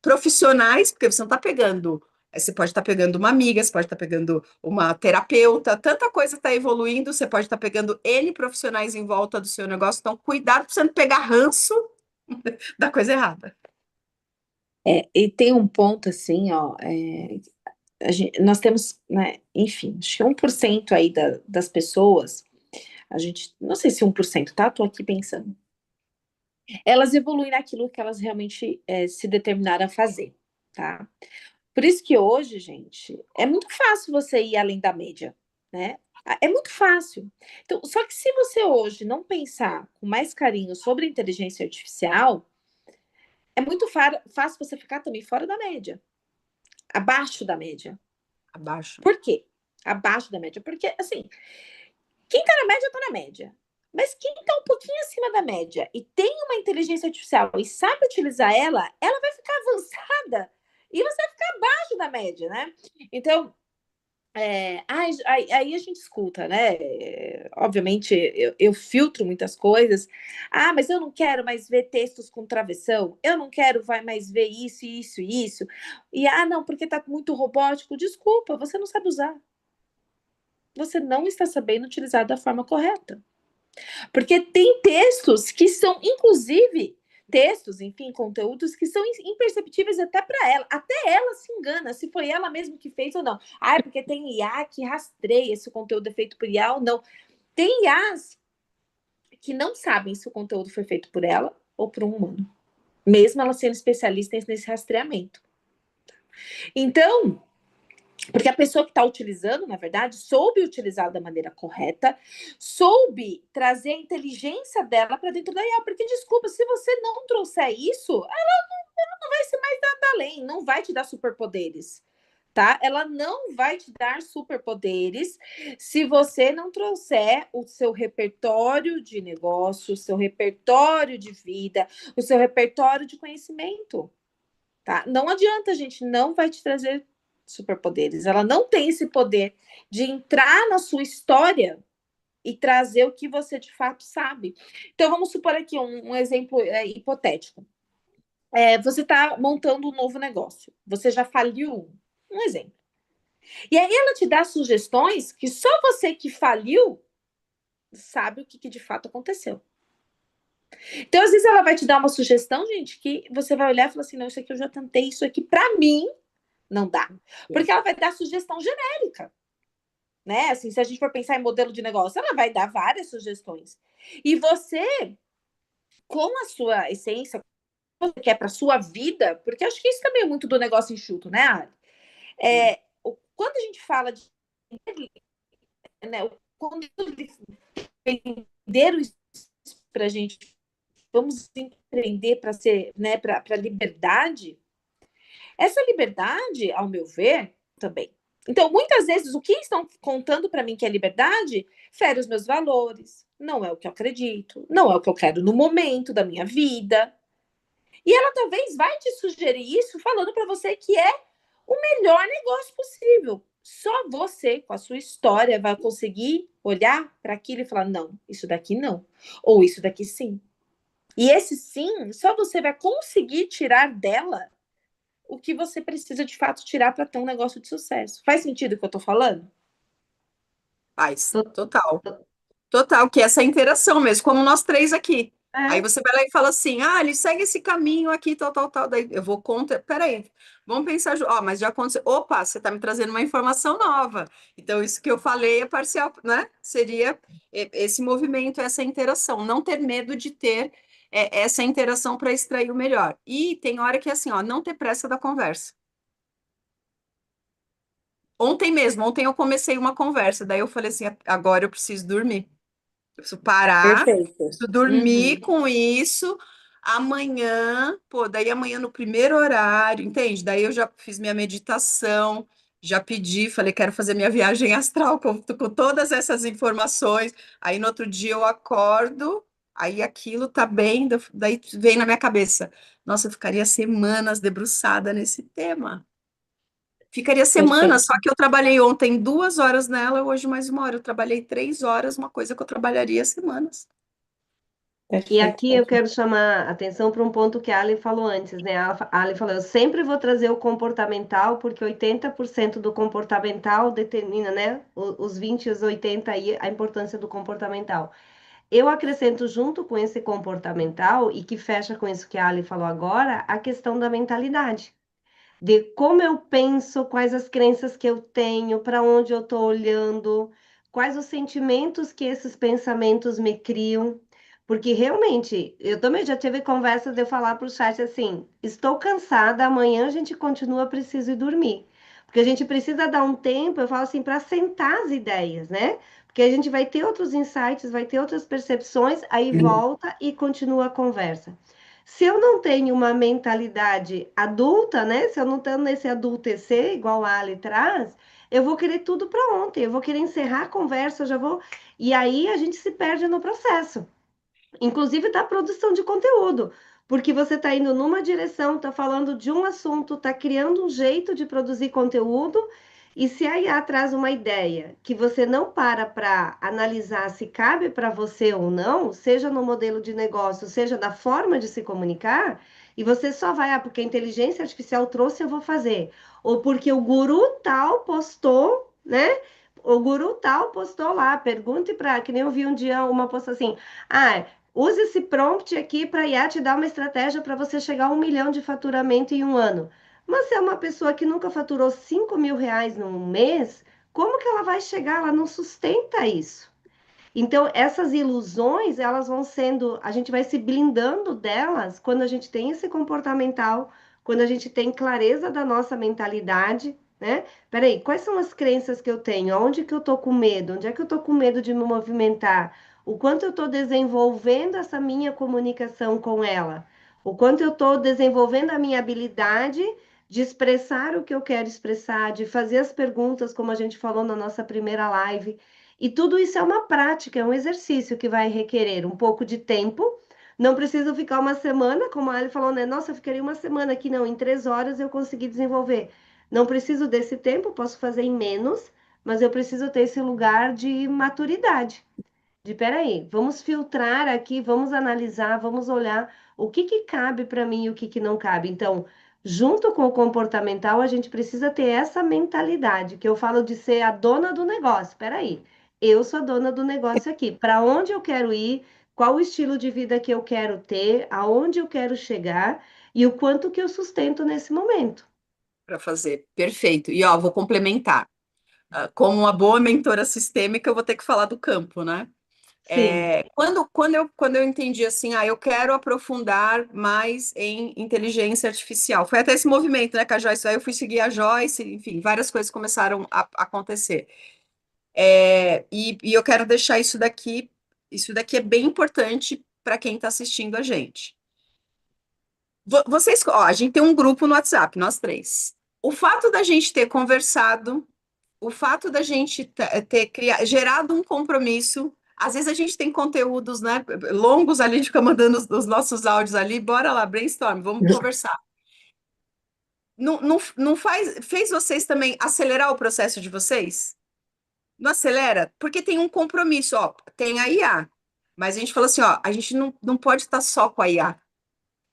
Profissionais, porque você não está pegando. Você pode estar pegando uma amiga, você pode estar pegando uma terapeuta, tanta coisa está evoluindo, você pode estar pegando N profissionais em volta do seu negócio. Então, cuidado para você não pegar ranço da coisa errada. E tem um ponto assim, ó, nós temos, né, enfim, acho que 1% aí das pessoas, a gente, não sei se 1%, tá? Tô aqui pensando. Elas evoluem naquilo que elas realmente se determinaram a fazer, tá? Por isso que hoje, gente, é muito fácil você ir além da média, né? É muito fácil. Então, só que se você hoje não pensar com mais carinho sobre inteligência artificial, é muito fácil você ficar também fora da média, abaixo da média. Abaixo. Por quê? Abaixo da média. Porque, assim, quem tá na média, tá na média. Mas quem tá um pouquinho acima da média e tem uma inteligência artificial e sabe utilizar ela, ela vai ficar avançada e você vai ficar abaixo da média, né? Então, aí a gente escuta, né? Obviamente, eu filtro muitas coisas. Ah, mas eu não quero mais ver textos com travessão. Eu não quero mais ver isso, isso, isso. E, não, porque tá muito robótico. Desculpa, você não sabe usar. Você não está sabendo utilizar da forma correta. Porque tem textos que são, inclusive, textos, enfim, conteúdos que são imperceptíveis até para ela. Até ela se engana se foi ela mesma que fez ou não. É porque tem IA que rastreia se o conteúdo é feito por IA ou não. Tem IAs que não sabem se o conteúdo foi feito por ela ou por um humano, mesmo ela sendo especialista nesse rastreamento. Então, porque a pessoa que está utilizando, na verdade, soube utilizar da maneira correta, soube trazer a inteligência dela para dentro da IA. Porque, desculpa, se você não trouxer isso, ela não vai ser mais nada além, não vai te dar superpoderes, tá? Ela não vai te dar superpoderes se você não trouxer o seu repertório de negócio, o seu repertório de vida, o seu repertório de conhecimento, tá? Não adianta, gente, não vai te trazer superpoderes. Ela não tem esse poder de entrar na sua história e trazer o que você de fato sabe. Então, vamos supor aqui um exemplo hipotético. Você está montando um novo negócio. Você já faliu um exemplo. E aí ela te dá sugestões que só você que faliu sabe o que de fato aconteceu. Então, às vezes, ela vai te dar uma sugestão, gente, que você vai olhar e falar assim, não, isso aqui eu já tentei, isso aqui para mim não dá. Porque ela vai dar sugestão genérica, né? Assim, se a gente for pensar em modelo de negócio, ela vai dar várias sugestões. E você, com a sua essência, que você quer para sua vida, porque acho que isso também é muito do negócio enxuto, né, Ari? Quando a gente fala de, né, quando vender para a gente, vamos empreender para ser, né, para liberdade. Essa liberdade, ao meu ver, também. Então, muitas vezes, o que estão contando para mim que é liberdade, fere os meus valores, não é o que eu acredito, não é o que eu quero no momento da minha vida. E ela talvez vai te sugerir isso falando para você que é o melhor negócio possível. Só você, com a sua história, vai conseguir olhar para aquilo e falar: não, isso daqui não. Ou isso daqui sim. E esse sim, só você vai conseguir tirar dela o que você precisa de fato tirar para ter um negócio de sucesso. Faz sentido o que eu estou falando? Faz, total. Total, que é essa interação mesmo, como nós três aqui. Aí você vai lá e fala assim, ele segue esse caminho aqui, tal, tal, tal. Daí eu vou contra. Peraí, vamos pensar, mas já aconteceu. Opa, você está me trazendo uma informação nova. Então, isso que eu falei é parcial, né? Seria esse movimento, essa interação. Não ter medo de ter essa interação para extrair o melhor. E tem hora que é assim, não ter pressa da conversa. Ontem eu comecei uma conversa, daí eu falei assim, agora eu preciso dormir. Eu preciso parar, Perfeito. preciso dormir Uhum. com isso. Amanhã, daí amanhã no primeiro horário, entende? Daí eu já fiz minha meditação, já pedi, falei, quero fazer minha viagem astral com todas essas informações. Aí no outro dia eu acordo, Aí aquilo tá bem, daí vem na minha cabeça. Nossa, eu ficaria semanas debruçada nesse tema. Ficaria semanas, Perfeito, só que eu trabalhei ontem 2 horas nela, hoje mais 1 hora. Eu trabalhei 3 horas, uma coisa que eu trabalharia semanas. E perfeito, aqui eu perfeito. quero chamar a atenção para um ponto que a Ali falou antes, né? A Ali falou, eu sempre vou trazer o comportamental, porque 80% do comportamental determina, né? Os 20 e os 80 aí, a importância do comportamental. Eu acrescento junto com esse comportamental, e que fecha com isso que a Ali falou agora, a questão da mentalidade de como eu penso, quais as crenças que eu tenho, para onde eu estou olhando, quais os sentimentos que esses pensamentos me criam. Porque realmente, eu também já tive conversas de eu falar para o chat assim: estou cansada, amanhã a gente continua, preciso ir dormir. Porque a gente precisa dar um tempo, eu falo assim, para sentar as ideias, né? Porque a gente vai ter outros insights, vai ter outras percepções, aí volta e continua a conversa. Se eu não tenho uma mentalidade adulta, né? Se eu não estou nesse adultecer, igual a Ali traz, eu vou querer tudo para ontem, eu vou querer encerrar a conversa, eu já vou. E aí a gente se perde no processo, inclusive da produção de conteúdo, porque você está indo numa direção, está falando de um assunto, está criando um jeito de produzir conteúdo, e se a IA traz uma ideia que você não para analisar se cabe para você ou não, seja no modelo de negócio, seja na forma de se comunicar, e você só vai, porque a inteligência artificial trouxe, eu vou fazer, ou porque o guru tal postou, né? O guru tal postou lá, pergunte para, que nem eu vi um dia uma posta assim, ah, use esse prompt aqui para a IA te dar uma estratégia para você chegar a 1 milhão de faturamento em um ano. Mas se é uma pessoa que nunca faturou 5.000 reais num mês, como que ela vai chegar? Ela não sustenta isso. Então, essas ilusões, elas vão sendo, a gente vai se blindando delas quando a gente tem esse comportamental, quando a gente tem clareza da nossa mentalidade, né? Peraí, quais são as crenças que eu tenho? Onde que eu tô com medo? Onde é que eu tô com medo de me movimentar? O quanto eu tô desenvolvendo essa minha comunicação com ela? O quanto eu tô desenvolvendo a minha habilidade de expressar o que eu quero expressar, de fazer as perguntas, como a gente falou na nossa primeira live. E tudo isso é uma prática, é um exercício que vai requerer um pouco de tempo. Não preciso ficar uma semana, como a Ali falou, né? Nossa, eu ficaria uma semana aqui, não. Em 3 horas eu consegui desenvolver. Não preciso desse tempo, posso fazer em menos, mas eu preciso ter esse lugar de maturidade. De peraí, vamos filtrar aqui, vamos analisar, vamos olhar o que que cabe para mim e o que que não cabe. Então, junto com o comportamental, a gente precisa ter essa mentalidade, que eu falo de ser a dona do negócio. Peraí, eu sou a dona do negócio aqui. Para onde eu quero ir? Qual o estilo de vida que eu quero ter? Aonde eu quero chegar? E o quanto que eu sustento nesse momento. Para fazer. Perfeito. E ó, vou complementar. Como uma boa mentora sistêmica, eu vou ter que falar do campo, né? Sim, Quando eu entendi assim, eu quero aprofundar mais em inteligência artificial. Foi até esse movimento, né, com a Joyce. Aí eu fui seguir a Joyce, enfim, várias coisas começaram a acontecer. E eu quero deixar isso daqui. Isso daqui é bem importante para quem está assistindo a gente. Vocês, ó, a gente tem um grupo no WhatsApp, nós três. O fato da gente ter conversado, o fato da gente ter gerado um compromisso, às vezes a gente tem conteúdos, né, longos ali, a gente fica mandando os nossos áudios ali, bora lá, brainstorm, vamos conversar. Não fez vocês também acelerar o processo de vocês? Não acelera? Porque tem um compromisso, ó, tem a IA, mas a gente falou assim, ó, a gente não pode estar só com a IA.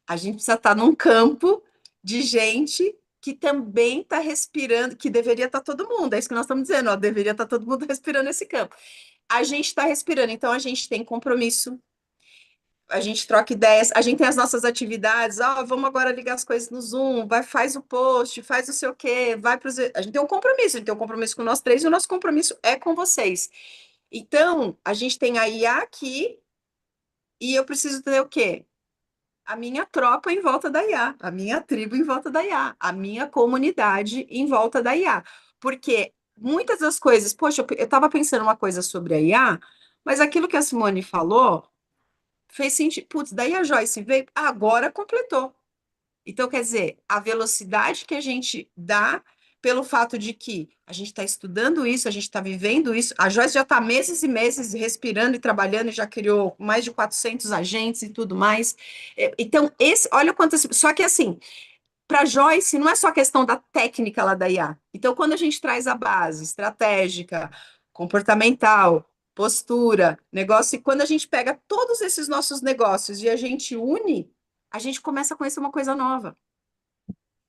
A gente precisa estar num campo de gente que também está respirando, que deveria estar todo mundo, é isso que nós estamos dizendo, ó, deveria estar todo mundo respirando esse campo. A gente está respirando, então a gente tem compromisso, a gente troca ideias, a gente tem as nossas atividades, vamos agora ligar as coisas no Zoom, vai, faz o post, faz não sei o quê, vai para os. A gente tem um compromisso, a gente tem um compromisso com nós três e o nosso compromisso é com vocês. Então, a gente tem a IA aqui e eu preciso ter o quê? A minha tropa em volta da IA, a minha tribo em volta da IA, a minha comunidade em volta da IA. Porque muitas das coisas, poxa, eu estava pensando uma coisa sobre a IA, mas aquilo que a Simone falou fez sentido. Putz, daí a Joyce veio, agora completou. Então, quer dizer, a velocidade que a gente dá. pelo fato de que a gente está estudando isso, a gente está vivendo isso. A Joyce já está meses e meses respirando e trabalhando, e já criou mais de 400 agentes e tudo mais. Então, olha quantas. Só que assim, para Joyce, não é só questão da técnica lá da IA. Então, quando a gente traz a base estratégica, comportamental, postura, negócio, e quando a gente pega todos esses nossos negócios e a gente une, a gente começa a conhecer uma coisa nova.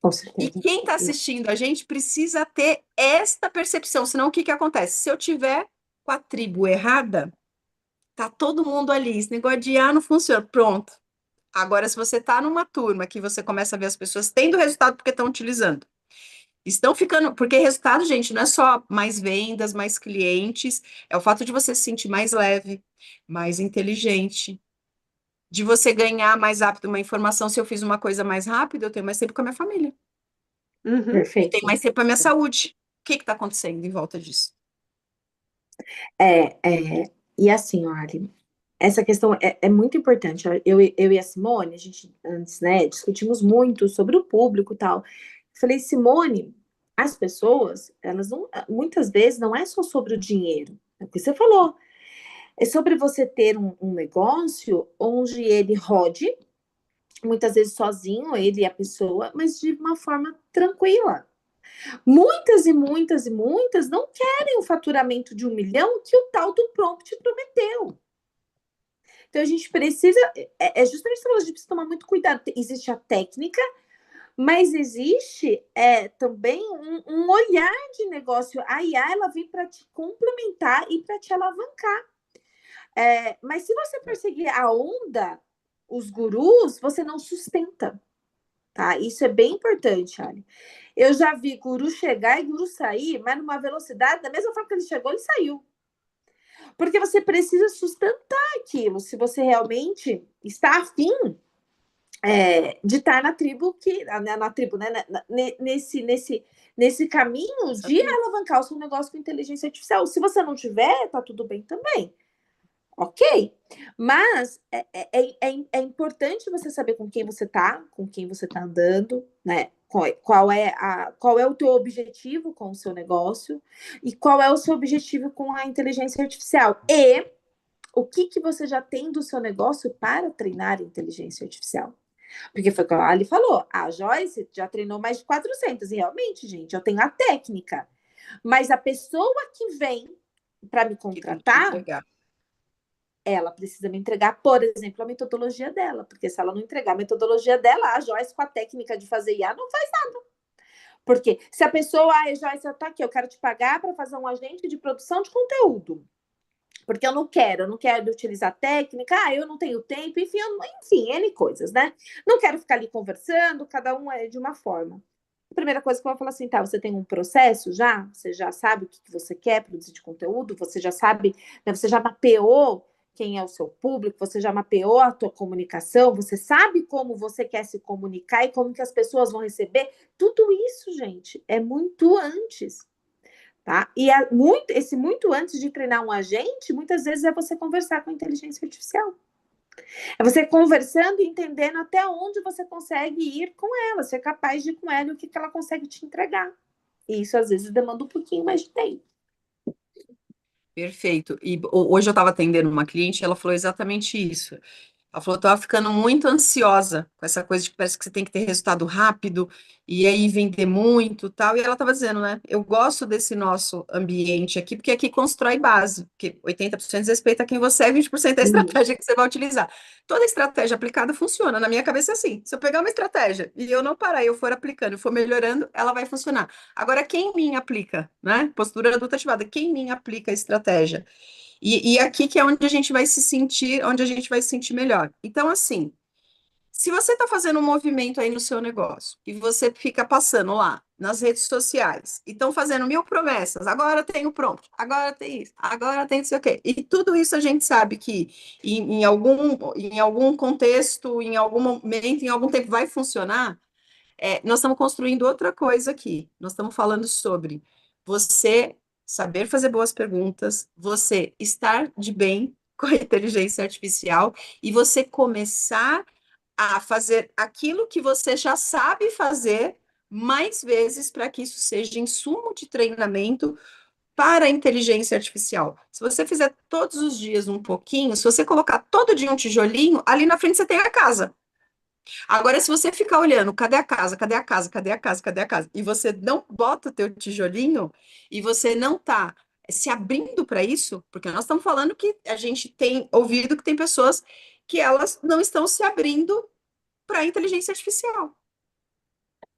Com E certeza. quem está assistindo a gente precisa ter esta percepção, senão o que que acontece? Se eu tiver com a tribo errada, tá todo mundo ali, esse negócio de não funciona, pronto. Agora, se você está numa turma que você começa a ver as pessoas tendo resultado porque estão utilizando, estão ficando, porque resultado, gente, não é só mais vendas, mais clientes, é o fato de você se sentir mais leve, mais inteligente, de você ganhar mais rápido uma informação. Se eu fiz uma coisa mais rápido, eu tenho mais tempo com a minha família. Uhum. Eu tenho Perfeito. mais tempo para a minha saúde. O que está acontecendo em volta disso? E assim, olha, essa questão é muito importante. Eu e a Simone, a gente antes, né, discutimos muito sobre o público e tal. Falei, Simone, as pessoas, elas não, muitas vezes não é só sobre o dinheiro, é o que você falou. É sobre você ter um negócio onde ele rode, muitas vezes sozinho, ele e a pessoa, mas de uma forma tranquila. Muitas e muitas e muitas não querem o faturamento de 1 milhão que o tal do prompt prometeu. Então a gente precisa, justamente isso, a gente precisa tomar muito cuidado. Existe a técnica, mas existe também um olhar de negócio. A IA ela vem para te complementar e para te alavancar. Mas se você perseguir a onda, os gurus, você não sustenta. Tá? Isso é bem importante, Ali. Eu já vi guru chegar e guru sair, mas numa velocidade, da mesma forma que ele chegou, ele saiu. Porque você precisa sustentar aquilo. Se você realmente está afim de estar na tribo, na tribo, né? Nesse caminho de alavancar o seu negócio com inteligência artificial. Se você não tiver, tá tudo bem também. Ok, mas é importante você saber com quem você tá, com quem você tá andando, né? Qual é o teu objetivo com o seu negócio e qual é o seu objetivo com a inteligência artificial e o que você já tem do seu negócio para treinar a inteligência artificial. Porque foi o que a Ali falou, a Joyce já treinou mais de 400 e realmente, gente, eu tenho a técnica, mas a pessoa que vem para me contratar, ela precisa me entregar, por exemplo, a metodologia dela, porque se ela não entregar a metodologia dela, a Joyce, com a técnica de fazer IA, não faz nada. Porque se a pessoa, Joyce, eu tô aqui, eu quero te pagar para fazer um agente de produção de conteúdo, porque eu não quero utilizar técnica, eu não tenho tempo, enfim, N coisas, né? Não quero ficar ali conversando, cada um é de uma forma. A primeira coisa que eu vou falar assim, tá, você tem um processo já? Você já sabe o que você quer produzir de conteúdo? Você já sabe, né, você já mapeou quem é o seu público, você já mapeou a tua comunicação, você sabe como você quer se comunicar e como que as pessoas vão receber. Tudo isso, gente, é muito antes, tá? E muito antes de treinar um agente, muitas vezes é você conversar com a inteligência artificial. É você conversando e entendendo até onde você consegue ir com ela, ser capaz de ir com ela e o que ela consegue te entregar. E isso, às vezes, demanda um pouquinho mais de tempo. Perfeito. E hoje eu estava atendendo uma cliente, ela falou exatamente isso. Ela falou, eu estava ficando muito ansiosa com essa coisa de que parece que você tem que ter resultado rápido e aí vender muito, tal. E ela estava dizendo, né? Eu gosto desse nosso ambiente aqui, porque aqui constrói base, porque 80% respeita quem você é, 20% é a estratégia que você vai utilizar. Toda estratégia aplicada funciona. Na minha cabeça é assim. Se eu pegar uma estratégia e eu não parar, eu for aplicando, eu for melhorando, ela vai funcionar. Agora, quem em mim aplica, né? Postura adulta ativada, quem em mim aplica a estratégia? E aqui que é onde a gente vai se sentir, onde a gente vai se sentir melhor. Então, assim, se você está fazendo um movimento aí no seu negócio e você fica passando lá nas redes sociais e estão fazendo 1000 promessas, agora tem o prompt, agora tem isso, agora tem não sei o quê. E tudo isso a gente sabe que em algum contexto, em algum momento, em algum tempo vai funcionar. Nós estamos construindo outra coisa aqui. Nós estamos falando sobre você saber fazer boas perguntas, você estar de bem com a inteligência artificial e você começar a fazer aquilo que você já sabe fazer mais vezes para que isso seja insumo de treinamento para a inteligência artificial. Se você fizer todos os dias um pouquinho, se você colocar todo dia um tijolinho, ali na frente você tem a casa. Agora, se você ficar olhando, cadê a casa, cadê a casa, cadê a casa, cadê a casa, e você não bota o teu tijolinho, e você não está se abrindo para isso, porque nós estamos falando que a gente tem ouvido que tem pessoas que elas não estão se abrindo para a inteligência artificial.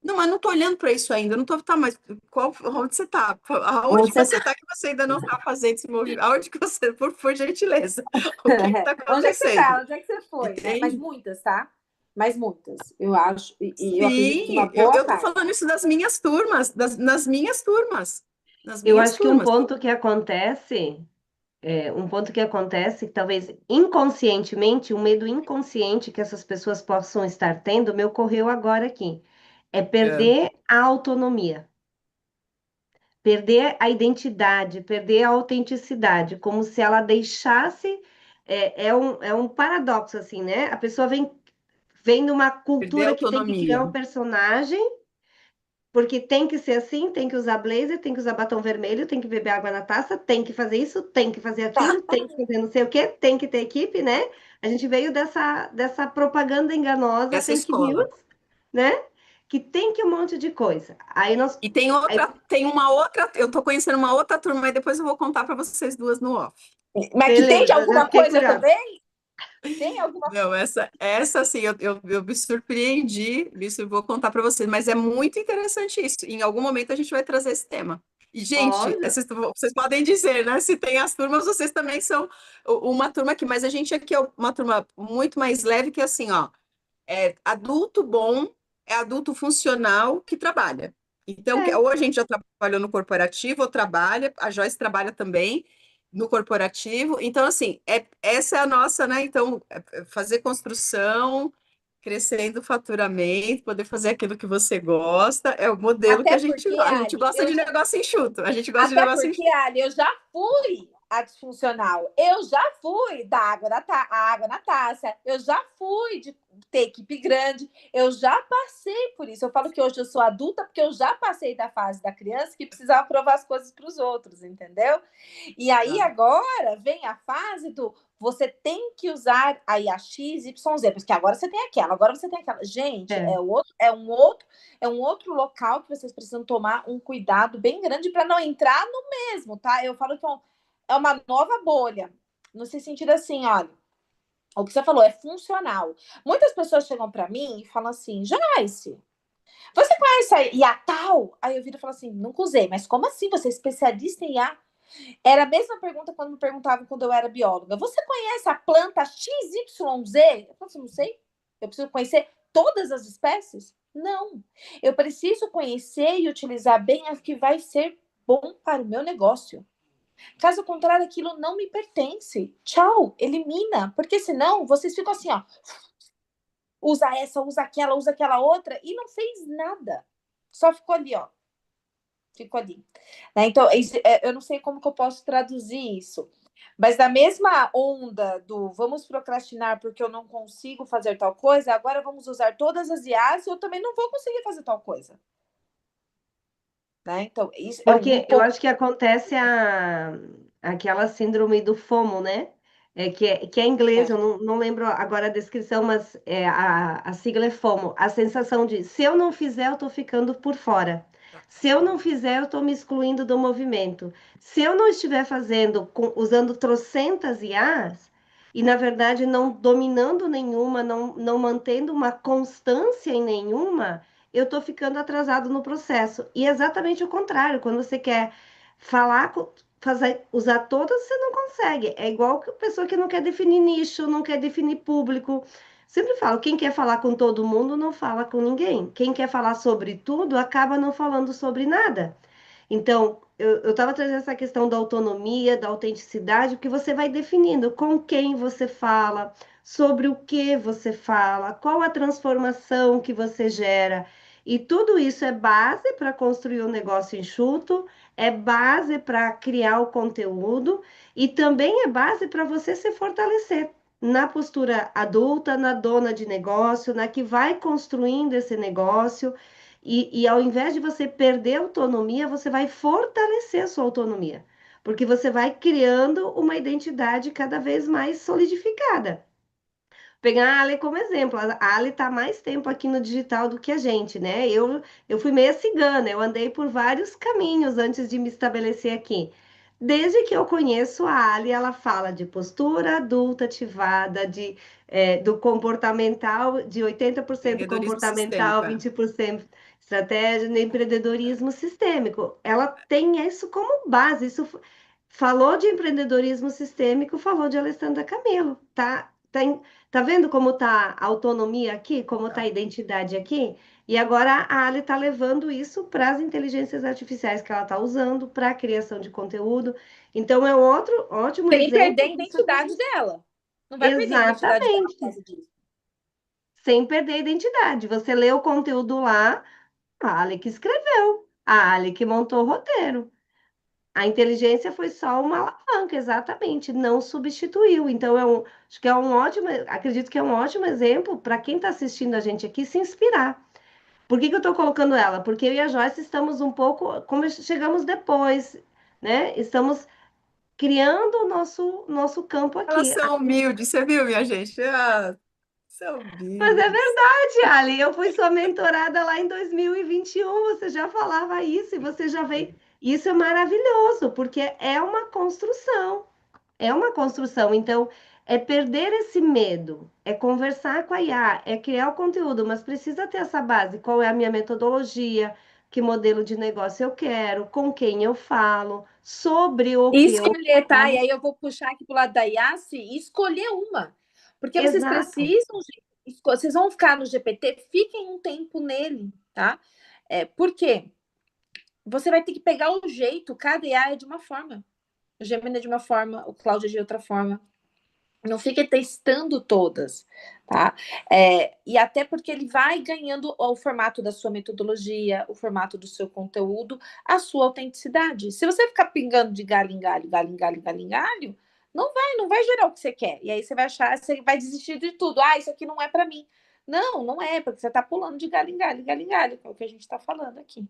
Não, mas não estou olhando para isso ainda, não estou, tá, mas onde você está? Aonde Onde que você você tá? está que você ainda não está fazendo esse movimento? Aonde que você, por gentileza, o que está Onde é que você tá? acontecendo? Onde é que você foi, né? Mas Entende? muitas, tá? Mas muitas, eu acho, e eu acredito que uma Sim, boa eu tô parte. falando isso das minhas turmas, nas minhas turmas, nas Eu minhas acho que um turmas. ponto que acontece, talvez inconscientemente, um medo inconsciente que essas pessoas possam estar tendo, me ocorreu agora aqui, é É, perder a autonomia, perder a identidade, perder a autenticidade, como se ela deixasse. É um paradoxo, assim, né? A pessoa vem de uma perder a cultura que tem que criar autonomia. um personagem. Porque tem que ser assim, tem que usar blazer, tem que usar batom vermelho, tem que beber água na taça, tem que fazer isso, tem que fazer aquilo, tem que fazer não sei o quê, tem que ter equipe, né? A gente veio dessa propaganda enganosa, Essa fake news, escola. né? Que tem que um monte de coisa. Aí nós. E tem Aí, outra, tem uma outra, eu tô conhecendo uma outra turma e depois eu vou contar para vocês duas no off. Mas que tem de beleza, já alguma fiquei coisa curiosa. também? Tem alguma Não, essa assim, eu me surpreendi, isso eu vou contar para vocês, mas é muito interessante isso. Em algum momento a gente vai trazer esse tema. E, gente, Óbvio. vocês podem dizer, né? Se tem as turmas, vocês também são uma turma aqui, mas a gente aqui é uma turma muito mais leve que assim, ó. Adulto bom é adulto funcional que trabalha. Então, É. ou a gente já trabalhou no corporativo, ou trabalha, a Joyce trabalha também no corporativo. Então, assim, essa é a nossa, né? Então, fazer construção, crescendo o faturamento, poder fazer aquilo que você gosta, é o modelo que Até a gente porque, gosta. A gente Ali, gosta de negócio enxuto. A gente gosta de até negócio porque, enxuto. Ali, eu já fui a disfuncional. Eu já fui da a água na taça. Eu já fui de ter equipe grande. Eu já passei por isso. Eu falo que hoje eu sou adulta porque eu já passei da fase da criança que precisava provar as coisas para os outros, entendeu? E aí Tá? agora vem a fase do você tem que usar aí a X, Y, Z, porque agora você tem aquela, agora você tem aquela. Gente, É. é um outro local que vocês precisam tomar um cuidado bem grande para não entrar no mesmo, tá? Eu falo que é uma nova bolha. No sentido assim, olha, o que você falou é funcional. Muitas pessoas chegam para mim e falam assim, Joyce, você conhece a IA tal? Aí eu viro e falo assim, nunca usei, mas como assim? Você é especialista em IA? Era a mesma pergunta quando me perguntavam quando eu era bióloga. Você conhece a planta XYZ? Eu falo assim, não sei. Eu preciso conhecer todas as espécies? Não. Eu preciso conhecer e utilizar bem as que vai ser bom para o meu negócio. Caso contrário, aquilo não me pertence. Tchau, elimina. Porque senão vocês ficam assim, ó. Usa essa, usa aquela outra e não fez nada. Só ficou ali, ó. Ficou ali. Né? Então, eu não sei como que eu posso traduzir isso. Mas da mesma onda do vamos procrastinar porque eu não consigo fazer tal coisa, agora vamos usar todas as IAs e eu também não vou conseguir fazer tal coisa. Né? Então, isso é um Porque eu pouco. acho que acontece aquela síndrome do FOMO, né? Que é em inglês, É. eu não lembro agora a descrição, mas a sigla é FOMO. A sensação de se eu não fizer, eu estou ficando por fora. Se eu não fizer, eu estou me excluindo do movimento. Se eu não estiver fazendo, usando trocentas IAs, e na verdade não dominando nenhuma, não mantendo uma constância em nenhuma, eu estou ficando atrasado no processo. E é exatamente o contrário, quando você quer falar, usar todas, você não consegue. É igual que a pessoa que não quer definir nicho, não quer definir público. Sempre falo, quem quer falar com todo mundo não fala com ninguém. Quem quer falar sobre tudo acaba não falando sobre nada. Então, eu estava trazendo essa questão da autonomia, da autenticidade, porque você vai definindo com quem você fala, sobre o que você fala, qual a transformação que você gera. E tudo isso é base para construir um negócio enxuto, é base para criar o conteúdo e também é base para você se fortalecer na postura adulta, na dona de negócio, na que vai construindo esse negócio. E ao invés de você perder a autonomia, você vai fortalecer a sua autonomia, porque você vai criando uma identidade cada vez mais solidificada. Pegar a Ali como exemplo. A Ali está mais tempo aqui no digital do que a gente, né? Eu fui meia cigana, eu andei por vários caminhos antes de me estabelecer aqui. Desde que eu conheço a Ali, ela fala de postura adulta ativada, do comportamental, de 80% Empreendedorismo comportamental, sistêmico, é. 20% estratégia, de empreendedorismo sistêmico. Ela tem isso como base. Falou de empreendedorismo sistêmico, falou de Alessandra Camilo, tá? Tá vendo como tá a autonomia aqui, como tá a identidade aqui? E agora a Ali está levando isso para as inteligências artificiais que ela está usando para a criação de conteúdo. Então é um outro ótimo Sem perder a exemplo disso que a identidade gente... dela. Não vai perder a identidade dela por Exatamente, causa disso. sem perder a identidade. Você lê o conteúdo lá, a Ali que escreveu, a Ali que montou o roteiro. A inteligência foi só uma alavanca, exatamente, não substituiu. Então, acho que é um ótimo, acredito que é um ótimo exemplo para quem está assistindo a gente aqui se inspirar. Por que que eu estou colocando ela? Porque eu e a Joyce estamos um pouco, como chegamos depois, né? Estamos criando o nosso campo Elas aqui. são humildes, você viu, minha gente? Ah, são Mas é humildes. verdade, Ali. Eu fui sua mentorada lá em 2021. Você já falava isso e você já veio. Isso é maravilhoso, porque é uma construção. É uma construção, então é perder esse medo, é conversar com a IA, é criar o conteúdo, mas precisa ter essa base. Qual é a minha metodologia? Que modelo de negócio eu quero? Com quem eu falo? Sobre o E que eu escolher, tá? E falo? aí eu vou puxar aqui pro lado da Yassi e escolher uma. Porque vocês Exato, precisam, vocês vão ficar no GPT, fiquem um tempo nele, tá? Por quê? Você vai ter que pegar o jeito, cada IA é de uma forma. O Gemini é de uma forma, o Claude é de outra forma. Não fique testando todas, tá? E até porque ele vai ganhando o formato da sua metodologia, o formato do seu conteúdo, a sua autenticidade. Se você ficar pingando de galho em galho, galho em galho, galho em galho, não vai gerar o que você quer. E aí você vai achar, você vai desistir de tudo. Ah, isso aqui não é para mim. Não, não é, porque você está pulando de galho em galho, galho em galho, que é o que a gente está falando aqui.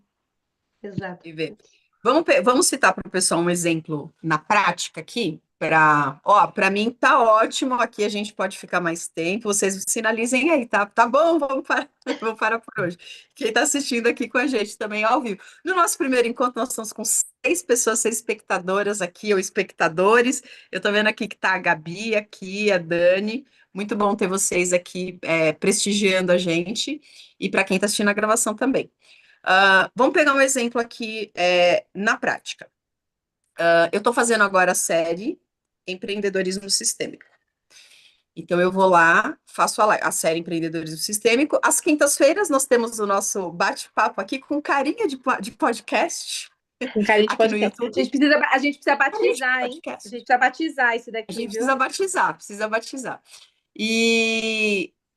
exato. E ver. Vamos citar para o pessoal um exemplo na prática aqui. Para mim tá ótimo. Aqui a gente pode ficar mais tempo. Vocês sinalizem aí, tá? Tá bom, vamos parar, vamos parar por hoje. Quem está assistindo aqui com a gente também ao vivo. No nosso primeiro encontro, nós estamos com 6 pessoas, 6 espectadoras aqui, ou espectadores. Eu estou vendo aqui que tá a Gabi aqui, a Dani. Muito bom ter vocês aqui prestigiando a gente. E para quem está assistindo a gravação também. Vamos pegar um exemplo aqui na prática. Eu estou fazendo agora a série Empreendedorismo Sistêmico. Então, eu vou lá, faço a série Empreendedorismo Sistêmico. Às quintas-feiras, nós temos o nosso bate-papo aqui com carinha de podcast, Com carinha de aqui no podcast. YouTube. A gente precisa Carinha de batizar, hein? A podcast. gente precisa batizar esse A daqui, gente viu? precisa batizar.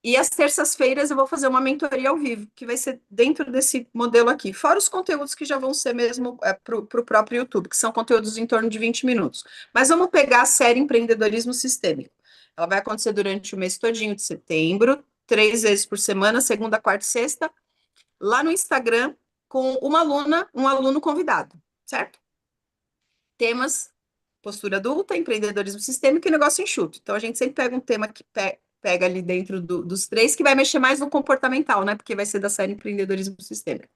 E às terças-feiras eu vou fazer uma mentoria ao vivo, que vai ser dentro desse modelo aqui, fora os conteúdos que já vão ser mesmo para o próprio YouTube, que são conteúdos em torno de 20 minutos. Mas vamos pegar a série Empreendedorismo Sistêmico. Ela vai acontecer durante o mês todinho de setembro, 3 vezes por semana, segunda, quarta e sexta, lá no Instagram, com um aluno convidado, certo? Temas: postura adulta, empreendedorismo sistêmico e negócio enxuto. Então, a gente sempre pega um tema que pega ali dentro dos 3, que vai mexer mais no comportamental, né? Porque vai ser da série empreendedorismo sistêmico.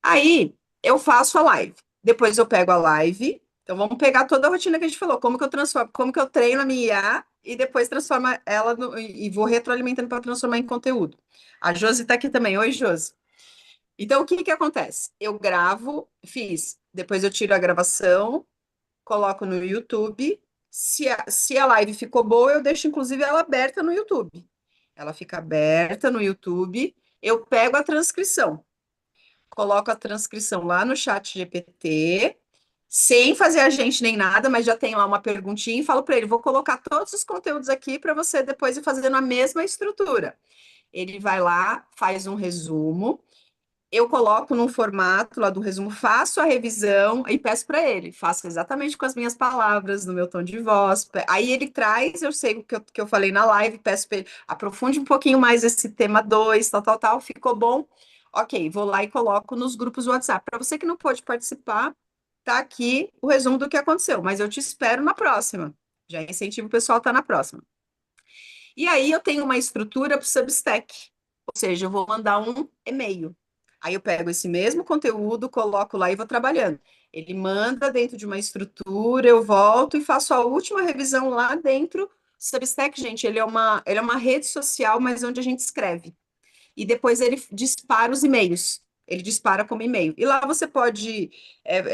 Aí, eu faço a live. Depois eu pego a live. Então, vamos pegar toda a rotina que a gente falou. Como que eu transformo, como que eu treino a minha IA e depois transformo ela e vou retroalimentando para transformar em conteúdo. A Josi está aqui também. Oi, Josi. Então, o que que acontece? Eu gravo, depois eu tiro a gravação, coloco no YouTube. Se a live ficou boa, eu deixo inclusive ela aberta no YouTube. Ela fica aberta no YouTube. Eu pego a transcrição, coloco a transcrição lá no chat GPT, sem fazer agente nem nada, mas já tem lá uma perguntinha e falo para ele: vou colocar todos os conteúdos aqui para você depois ir fazendo a mesma estrutura. Ele vai lá, faz um resumo, eu coloco num formato lá do resumo, faço a revisão e peço para ele, faço exatamente com as minhas palavras, no meu tom de voz. Aí ele traz, eu sei o que eu falei na live, peço para ele, aprofunde um pouquinho mais esse tema 2, tal, tal, tal, ficou bom. Ok, vou lá e coloco nos grupos do WhatsApp. Para você que não pôde participar, tá aqui o resumo do que aconteceu, mas eu te espero na próxima. Já incentivo o pessoal a estar na próxima. E aí eu tenho uma estrutura para o Substack, ou seja, eu vou mandar um e-mail. Aí eu pego esse mesmo conteúdo, coloco lá e vou trabalhando. Ele manda dentro de uma estrutura, eu volto e faço a última revisão lá dentro. Substack, gente, ele é uma rede social, mas onde a gente escreve. E depois ele dispara os e-mails. Ele dispara como e-mail. E lá você pode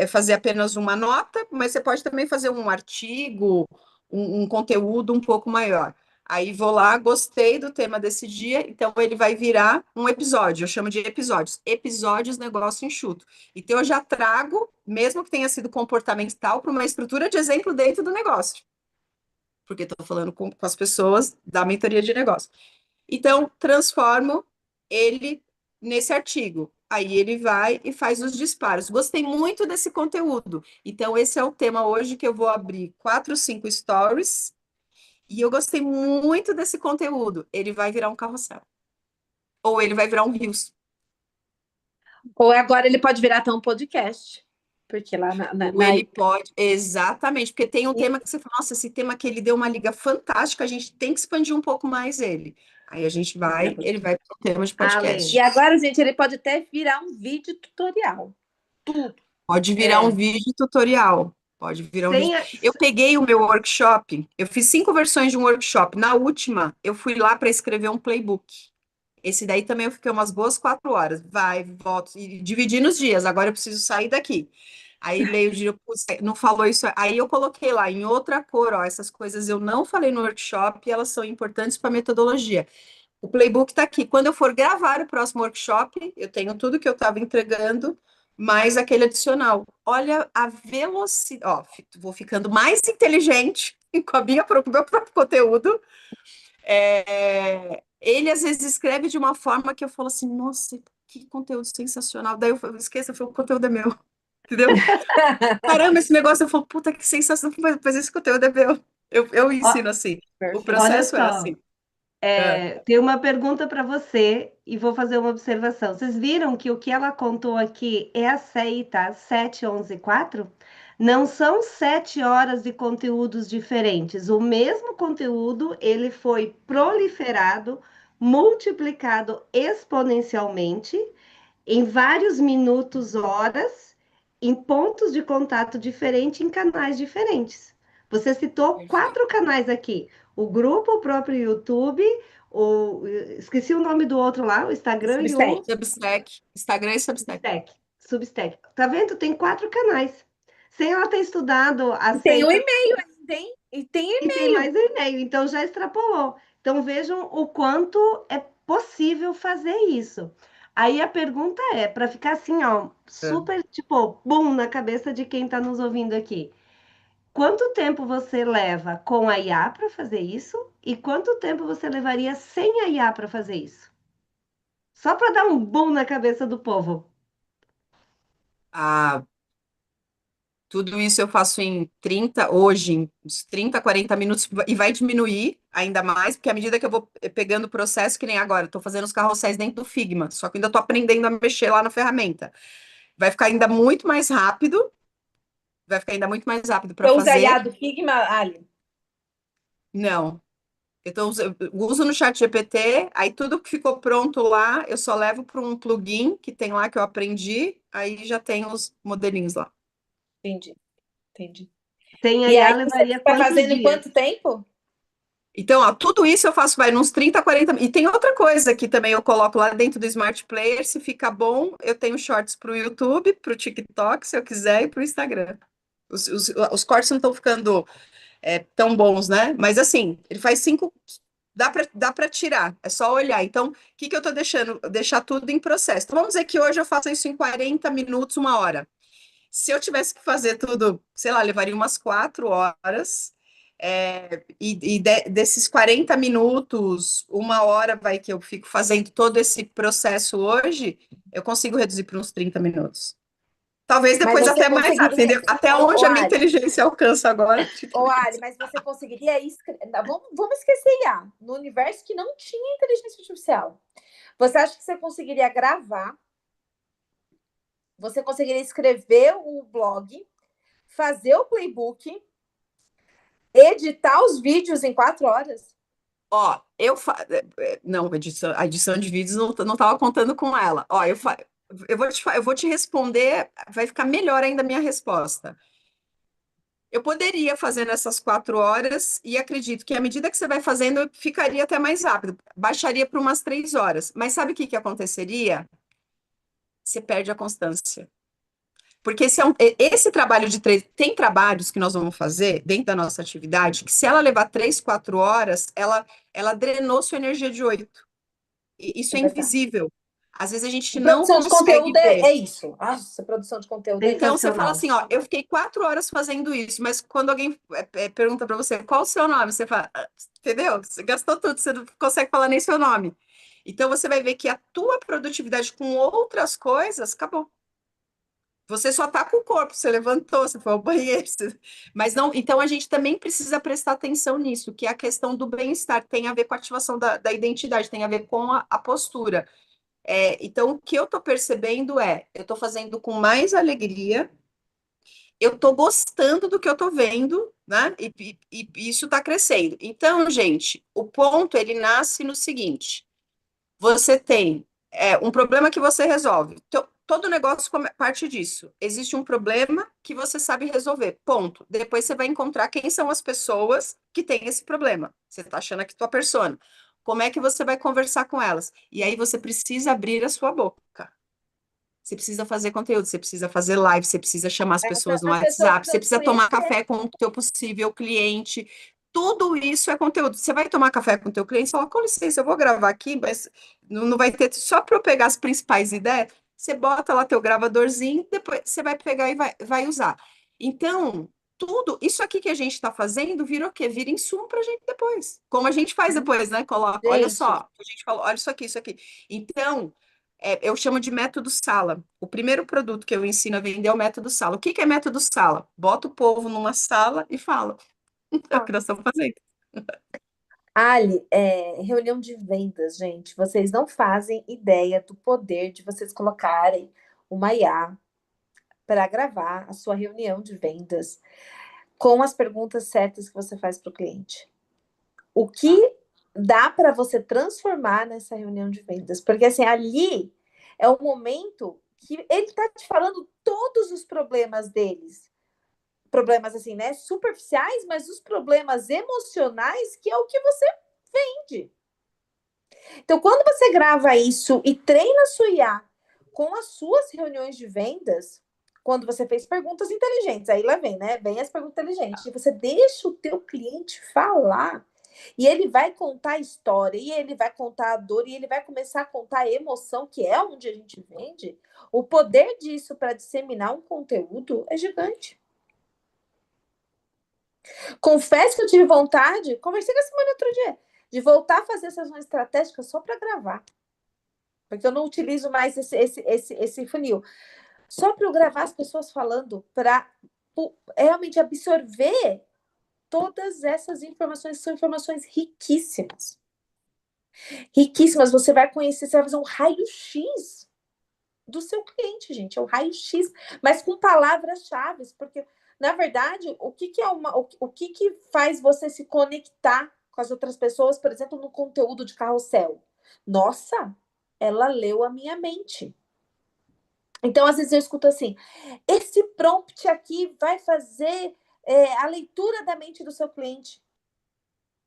fazer apenas uma nota, mas você pode também fazer um artigo, um conteúdo um pouco maior. Aí vou lá, gostei do tema desse dia, então ele vai virar um episódio, eu chamo de episódios. Episódios negócio enxuto. Então eu já trago, mesmo que tenha sido comportamental, para uma estrutura de exemplo dentro do negócio. Porque estou falando com as pessoas da mentoria de negócio. Então, transformo ele nesse artigo. Aí ele vai e faz os disparos. Gostei muito desse conteúdo. Então, esse é o tema hoje que eu vou abrir 4, 5 stories. E eu gostei muito desse conteúdo. Ele vai virar um carrossel. Ou ele vai virar um reels. Ou agora ele pode virar até um podcast. Porque lá Ou ele pode, exatamente, porque tem um tema que você fala, nossa, esse tema que ele deu uma liga fantástica, a gente tem que expandir um pouco mais ele. Aí a gente vai, ele vai para o tema de E podcast. agora, gente, ele pode até virar um vídeo tutorial. Tudo. Pode virar um vídeo tutorial. Pode virar um Sem vídeo. a- Eu peguei o meu workshop, eu fiz 5 versões de um workshop. Na última, eu fui lá para escrever um playbook. Esse daí também eu fiquei umas boas 4 horas. Vai, volto, e dividi nos dias. Agora eu preciso sair daqui. Aí leio o dia, putz, não falou isso. Aí eu coloquei lá em outra cor, ó, essas coisas eu não falei no workshop e elas são importantes para a metodologia. O playbook está aqui. Quando eu for gravar o próximo workshop, eu tenho tudo que eu estava entregando, mais aquele adicional. Olha a velocidade. Ó, vou ficando mais inteligente com com o meu próprio conteúdo. Ele às vezes escreve de uma forma que eu falo assim, nossa, que conteúdo sensacional. Daí eu esqueço, eu falo, o conteúdo é meu. Entendeu? Caramba, esse negócio, eu falo, puta, que sensacional, mas esse conteúdo é meu. Eu Ó, ensino assim. O Perfeito. olha processo é só, assim. É. tem uma pergunta para você e vou fazer uma observação. Vocês viram que o que ela contou aqui é a CEI, tá? 7, 11, 4? Não são 7 horas de conteúdos diferentes. O mesmo conteúdo, ele foi proliferado, multiplicado exponencialmente em vários minutos, horas, em pontos de contato diferentes, em canais diferentes. Você citou Perfeito. 4 canais aqui: o grupo, o próprio YouTube, esqueci o nome do outro lá, o Instagram e o Substack. Substack, Instagram e Substack. Substack. Substack. Tá vendo? Tem 4 canais. Sem ela ter estudado a E tem o seita e-mail ainda, hein? E tem e tem e-mail. mais e-mail, então já extrapolou. Então vejam o quanto é possível fazer isso. Aí a pergunta é, para ficar assim, ó, É. super tipo, bum na cabeça de quem está nos ouvindo aqui. Quanto tempo você leva com a IA para fazer isso? E quanto tempo você levaria sem a IA para fazer isso? Só para dar um boom na cabeça do povo. Ah, tudo isso eu faço em 30 hoje, em uns 30, 40 minutos, e vai diminuir ainda mais, porque à medida que eu vou pegando o processo, que nem agora, estou fazendo os carrosséis dentro do Figma, só que ainda estou aprendendo a mexer lá na ferramenta. Vai ficar ainda muito mais rápido, vai ficar ainda muito mais rápido para Você usa a IA fazer. do Figma, Ali? Não, eu uso no chat GPT, aí tudo que ficou pronto lá, eu só levo para um plugin que tem lá que eu aprendi, aí já tem os modelinhos lá. Entendi, entendi. Sem a E aí IA você levaria vai quantos fazendo em dias? quanto tempo? Então, ó, tudo isso eu faço, vai, uns 30, 40. E tem outra coisa que também eu coloco lá dentro do Smart Player, se fica bom, eu tenho shorts para o YouTube, para o TikTok, se eu quiser, e para o Instagram. Os cortes não estão ficando tão bons, né? Mas assim, ele faz 5, dá para tirar, é só olhar. Então, o que que eu estou deixando? Deixar tudo em processo. Então, vamos dizer que hoje eu faço isso em 40 minutos, 1 hora. Se eu tivesse que fazer tudo, sei lá, levaria umas 4 horas. Desses 40 minutos, 1 hora vai que eu fico fazendo todo esse processo hoje, eu consigo reduzir para uns 30 minutos. Talvez Mas depois você até mais rápido, conseguiria. entendeu? Até Ô, onde a minha Ali, inteligência alcança agora. mas você conseguiria. Vamos esquecer IA. No universo que não tinha inteligência artificial. Você acha que você conseguiria gravar Você conseguiria escrever o blog, fazer o playbook, editar os vídeos em 4 horas? Ó, não, a edição de vídeos não estava contando com ela. Ó, eu vou te responder, vai ficar melhor ainda a minha resposta. Eu poderia fazer nessas 4 horas e acredito que à medida que você vai fazendo, eu ficaria até mais rápido. Baixaria para umas 3 horas. Mas sabe o que que aconteceria? Você perde a constância. Porque esse trabalho de três, tem trabalhos que nós vamos fazer dentro da nossa atividade, que se ela levar 3, 4 horas, ela drenou sua energia de 8. Isso É é verdade. invisível. Às vezes a gente não Produção de consegue conteúdo é ver. isso. Nossa, produção de conteúdo é Então isso. você fala Sensacional. assim, ó, eu fiquei 4 horas fazendo isso, mas quando alguém pergunta para você qual o seu nome, você fala, "Ah, entendeu? Você gastou tudo, você não consegue falar nem seu nome. Então você vai ver que a tua produtividade com outras coisas acabou. Você só tá com o corpo, você levantou, você foi ao banheiro, mas não. Então a gente também precisa prestar atenção nisso, que é a questão do bem-estar tem a ver com a ativação da identidade, tem a ver com a postura. Então o que eu tô percebendo eu tô fazendo com mais alegria, eu tô gostando do que eu tô vendo, né? E isso tá crescendo. Então, gente, o ponto ele nasce no seguinte. Você tem um problema que você resolve. Todo negócio parte disso. Existe um problema que você sabe resolver. Ponto. Depois você vai encontrar quem são as pessoas que têm esse problema. Você está achando aqui tua persona. Como é que você vai conversar com elas? E aí você precisa abrir a sua boca. Você precisa fazer conteúdo, você precisa fazer live, você precisa chamar as pessoas no As pessoas, WhatsApp, os você seus precisa tomar clientes café com o teu possível cliente. Tudo isso é conteúdo. Você vai tomar café com o teu cliente, você fala, com licença, eu vou gravar aqui, mas não vai ter só para eu pegar as principais ideias. Você bota lá teu gravadorzinho, depois você vai pegar e vai usar. Então, tudo isso aqui que a gente está fazendo vira o quê? Vira insumo para a gente depois. Como a gente faz depois, né? Coloca, olha só, gente, a gente falou, olha isso aqui, isso aqui. Então, eu chamo de método sala. O primeiro produto que eu ensino a vender é o método sala. O que que é método sala? Bota o povo numa sala e fala. É o que nós estamos fazendo. Ali, reunião de vendas, gente. Vocês não fazem ideia do poder de vocês colocarem uma IA para gravar a sua reunião de vendas com as perguntas certas que você faz para o cliente. O que dá para você transformar nessa reunião de vendas? Porque assim, ali é o momento que ele está te falando todos os problemas deles. Problemas assim, né? Superficiais, mas os problemas emocionais, que é o que você vende. Então, quando você grava isso e treina a sua IA com as suas reuniões de vendas, quando você fez perguntas inteligentes, aí lá vem, né? Vem as perguntas inteligentes. E você deixa o teu cliente falar. E ele vai contar a história, e ele vai contar a dor, e ele vai começar a contar a emoção, que é onde a gente vende. O poder disso para disseminar um conteúdo é gigante. Confesso que eu tive vontade, conversei com a Simone outro dia, de voltar a fazer sessões estratégicas só para gravar. Porque eu não utilizo mais esse funil. Só para eu gravar as pessoas falando, para realmente absorver todas essas informações, são informações riquíssimas. Riquíssimas. Você vai conhecer, você vai fazer um raio-x do seu cliente, gente. É um raio-x, mas com palavras-chave, porque, na verdade, o que faz você se conectar com as outras pessoas, por exemplo, no conteúdo de carrossel? Nossa, ela leu a minha mente. Então, às vezes eu escuto assim, esse prompt aqui vai fazer a leitura da mente do seu cliente.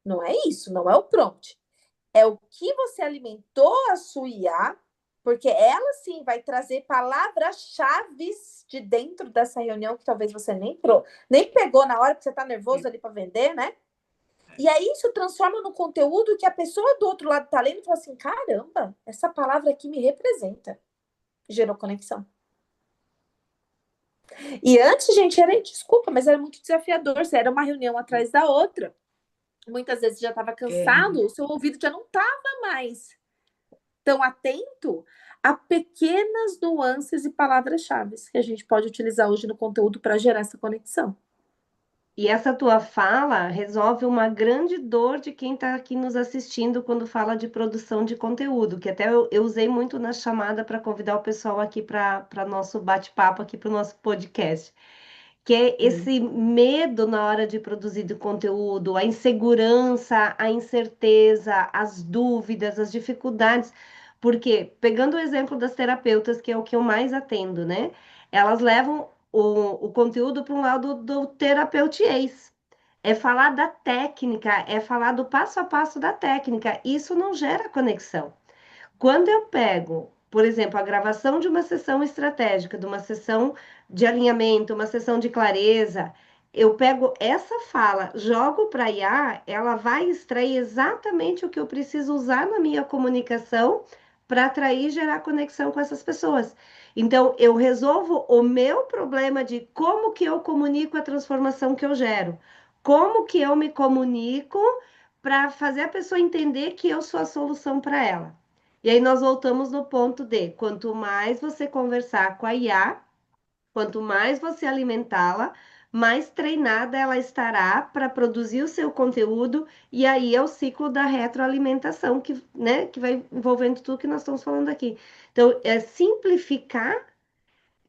Não é isso, não é o prompt. É o que você alimentou a sua IA, porque ela sim vai trazer palavras-chave de dentro dessa reunião que talvez você nem pegou na hora, porque você está nervoso ali para vender, né? E aí isso transforma no conteúdo que a pessoa do outro lado está lendo e fala assim: caramba, essa palavra aqui me representa. Gerou conexão. E antes, gente, desculpa, mas era muito desafiador. Você era uma reunião atrás da outra. Muitas vezes já estava cansado, o seu ouvido já não estava mais tão atento a pequenas nuances e palavras-chave que a gente pode utilizar hoje no conteúdo para gerar essa conexão. E essa tua fala resolve uma grande dor de quem está aqui nos assistindo quando fala de produção de conteúdo, que até eu usei muito na chamada para convidar o pessoal aqui para nosso bate-papo, aqui para o nosso podcast, que é Hum. esse medo na hora de produzir de conteúdo, a insegurança, a incerteza, as dúvidas, as dificuldades. Porque, pegando o exemplo das terapeutas, que é o que eu mais atendo, né? Elas levam o conteúdo para um lado do terapeutiês. É falar da técnica, é falar do passo a passo da técnica. Isso não gera conexão. Quando eu pego, por exemplo, a gravação de uma sessão estratégica, de uma sessão de alinhamento, uma sessão de clareza, eu pego essa fala, jogo para a IA, ela vai extrair exatamente o que eu preciso usar na minha comunicação para atrair e gerar conexão com essas pessoas. Então, eu resolvo o meu problema de como que eu comunico a transformação que eu gero, como que eu me comunico para fazer a pessoa entender que eu sou a solução para ela. E aí nós voltamos no ponto de quanto mais você conversar com a IA, quanto mais você alimentá-la, mais treinada ela estará para produzir o seu conteúdo, e aí é o ciclo da retroalimentação que, né, que vai envolvendo tudo que nós estamos falando aqui. Então, é simplificar,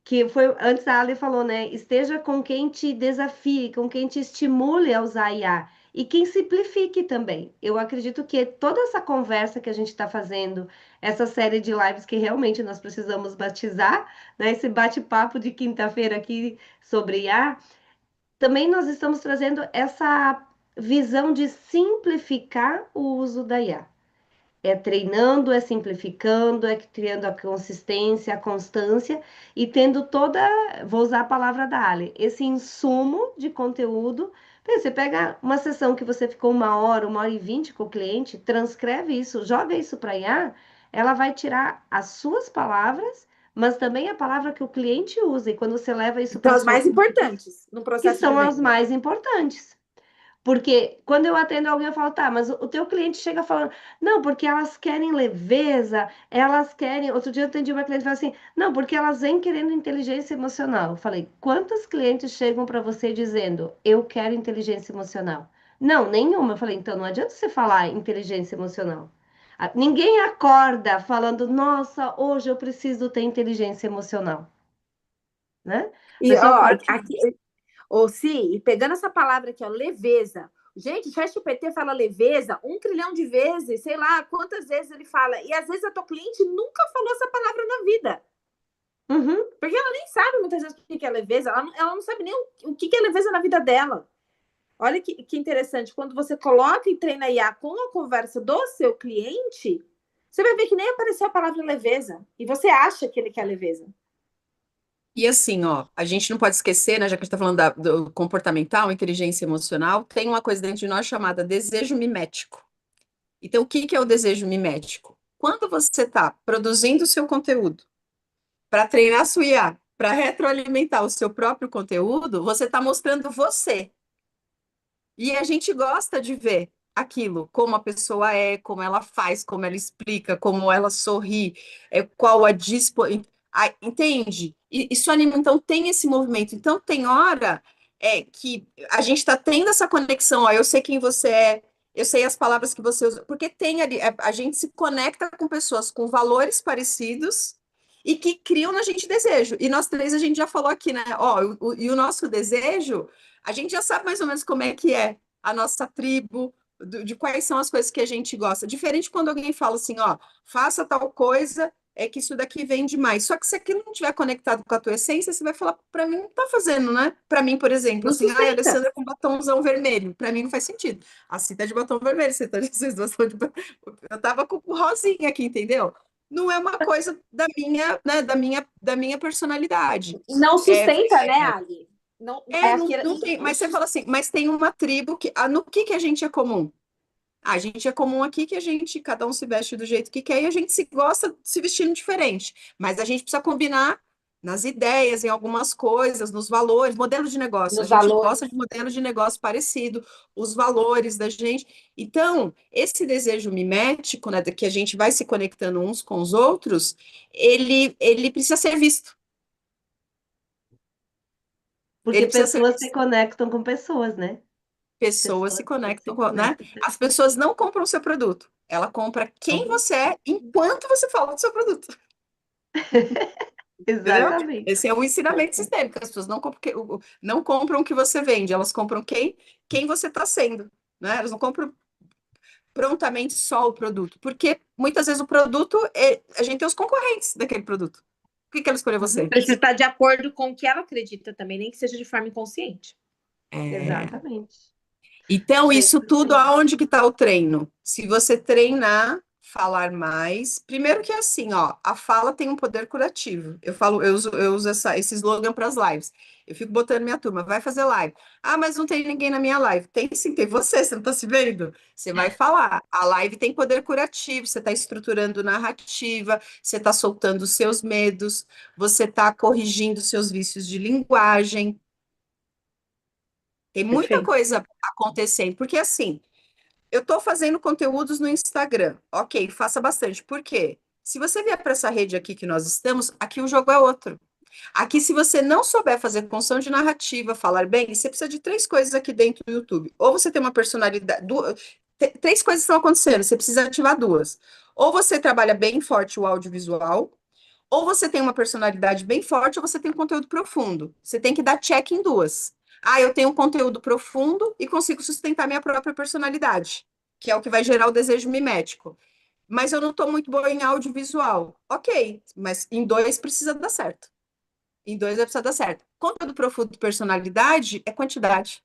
que foi antes a Ali falou, né? Esteja com quem te desafie, com quem te estimule a usar IA e quem simplifique também. Eu acredito que toda essa conversa que a gente está fazendo, essa série de lives que realmente nós precisamos batizar, né? Esse bate-papo de quinta-feira aqui sobre IA, também nós estamos trazendo essa visão de simplificar o uso da IA. É treinando, é simplificando, é criando a consistência, a constância e tendo toda, vou usar a palavra da Ali, esse insumo de conteúdo. Você pega uma sessão que você ficou 1 hora e 20 com o cliente, transcreve isso, joga isso para a IA, ela vai tirar as suas palavras, mas também a palavra que o cliente usa. E quando você leva isso São para as sua, mais importantes no que processo de são as venda. mais importantes. Porque quando eu atendo alguém, eu falo, tá, mas o teu cliente chega falando, não, porque elas querem leveza, elas querem. Outro dia eu atendi uma cliente e falou assim, não, porque elas vêm querendo inteligência emocional. Eu falei, quantos clientes chegam para você dizendo, eu quero inteligência emocional? Não, nenhuma. Eu falei, então não adianta você falar inteligência emocional. Ninguém acorda falando, nossa, hoje eu preciso ter inteligência emocional, né? A E, pessoa ó, acorda. aqui, ô, Si, e pegando essa palavra aqui, ó, leveza. Gente, o ChatGPT fala leveza 1 trilhão de vezes, sei lá quantas vezes ele fala. E às vezes a tua cliente nunca falou essa palavra na vida. Uhum. Porque ela nem sabe muitas vezes o que é leveza, ela não sabe nem o que é leveza na vida dela. Olha que interessante, quando você coloca e treina a IA com a conversa do seu cliente, você vai ver que nem apareceu a palavra leveza. E você acha que ele quer leveza. E assim, ó, a gente não pode esquecer, né, já que a gente está falando do comportamental, inteligência emocional, tem uma coisa dentro de nós chamada desejo mimético. Então, o que que é o desejo mimético? Quando você está produzindo o seu conteúdo para treinar a sua IA, para retroalimentar o seu próprio conteúdo, você está mostrando você. E a gente gosta de ver aquilo, como a pessoa é, como ela faz, como ela explica, como ela sorri, qual a dispo... Entende? E isso anima, então tem esse movimento. Então tem hora que a gente está tendo essa conexão, ó, eu sei quem você é, eu sei as palavras que você usa, porque tem ali, a gente se conecta com pessoas com valores parecidos e que criam na gente desejo. E nós três a gente já falou aqui, né? Ó, e o nosso desejo a gente já sabe mais ou menos como é que é a nossa tribo, de quais são as coisas que a gente gosta. Diferente quando alguém fala assim, ó, faça tal coisa, é que isso daqui vem demais. Só que se aquilo não estiver conectado com a tua essência, você vai falar, para mim não tá fazendo, né? Para mim, por exemplo, Não assim, ai, a sustenta. Alessandra com batomzão vermelho, para mim não faz sentido. A Cita de batom vermelho, você tá de vocês duas estão de eu tava com o rosinha aqui, entendeu? Não é uma coisa da minha, né, da minha personalidade. Não É, sustenta, né, Ali? Não, é não, aquele, não tem, mas você fala assim, mas tem uma tribo que, no que a gente é comum? A gente é comum aqui que a gente, cada um se veste do jeito que quer e a gente se gosta de se vestindo diferente, mas a gente precisa combinar nas ideias, em algumas coisas, nos valores, modelo de negócio, a nos gente gosta valores. de modelo de negócio parecido, os valores da gente. Então, esse desejo mimético, né, que a gente vai se conectando uns com os outros, ele precisa ser visto. Porque Ele precisa ser pessoas se conectam com pessoas, né? pessoas se Pessoas se conectam com, né? conectam com As pessoas. pessoas não compram o seu produto. Ela compra quem Então, você é enquanto você fala do seu produto. Entendeu? exatamente. Esse é o ensinamento sistêmico. As pessoas não compram, não compram o que você vende, elas compram quem você está sendo. Né? Elas não compram prontamente só o produto. Porque muitas vezes o produto, a gente tem os concorrentes daquele produto. Por que ela escolheu você? Precisa estar de acordo com o que ela acredita também, nem que seja de forma inconsciente. É. Exatamente. Então, isso tudo, 100%. aonde que está o treino? Se você treinar, falar mais, primeiro que é assim, ó, a fala tem um poder curativo. Eu uso esse slogan para as lives. Eu fico botando minha turma, vai fazer live. Ah, mas não tem ninguém na minha live. Tem sim, tem você não está se vendo? Você vai falar. A live tem poder curativo, você está estruturando narrativa, você está soltando os seus medos, você está corrigindo seus vícios de linguagem. Tem muita Perfeito. coisa acontecendo, porque assim, eu estou fazendo conteúdos no Instagram. Ok, faça bastante. Por quê? Se você vier para essa rede aqui que nós estamos, aqui o jogo é outro. Aqui, se você não souber fazer construção de narrativa, falar bem, você precisa de três coisas aqui dentro do YouTube. Ou você tem uma personalidade. Três coisas estão acontecendo, você precisa ativar duas. Ou você trabalha bem forte o audiovisual, ou você tem uma personalidade bem forte, ou você tem um conteúdo profundo. Você tem que dar check em duas. Ah, eu tenho um conteúdo profundo e consigo sustentar minha própria personalidade, que é o que vai gerar o desejo mimético. Mas eu não estou muito boa em audiovisual. Ok, mas em dois precisa dar certo. Em dois vai precisar dar certo. Conteúdo profundo e personalidade é quantidade.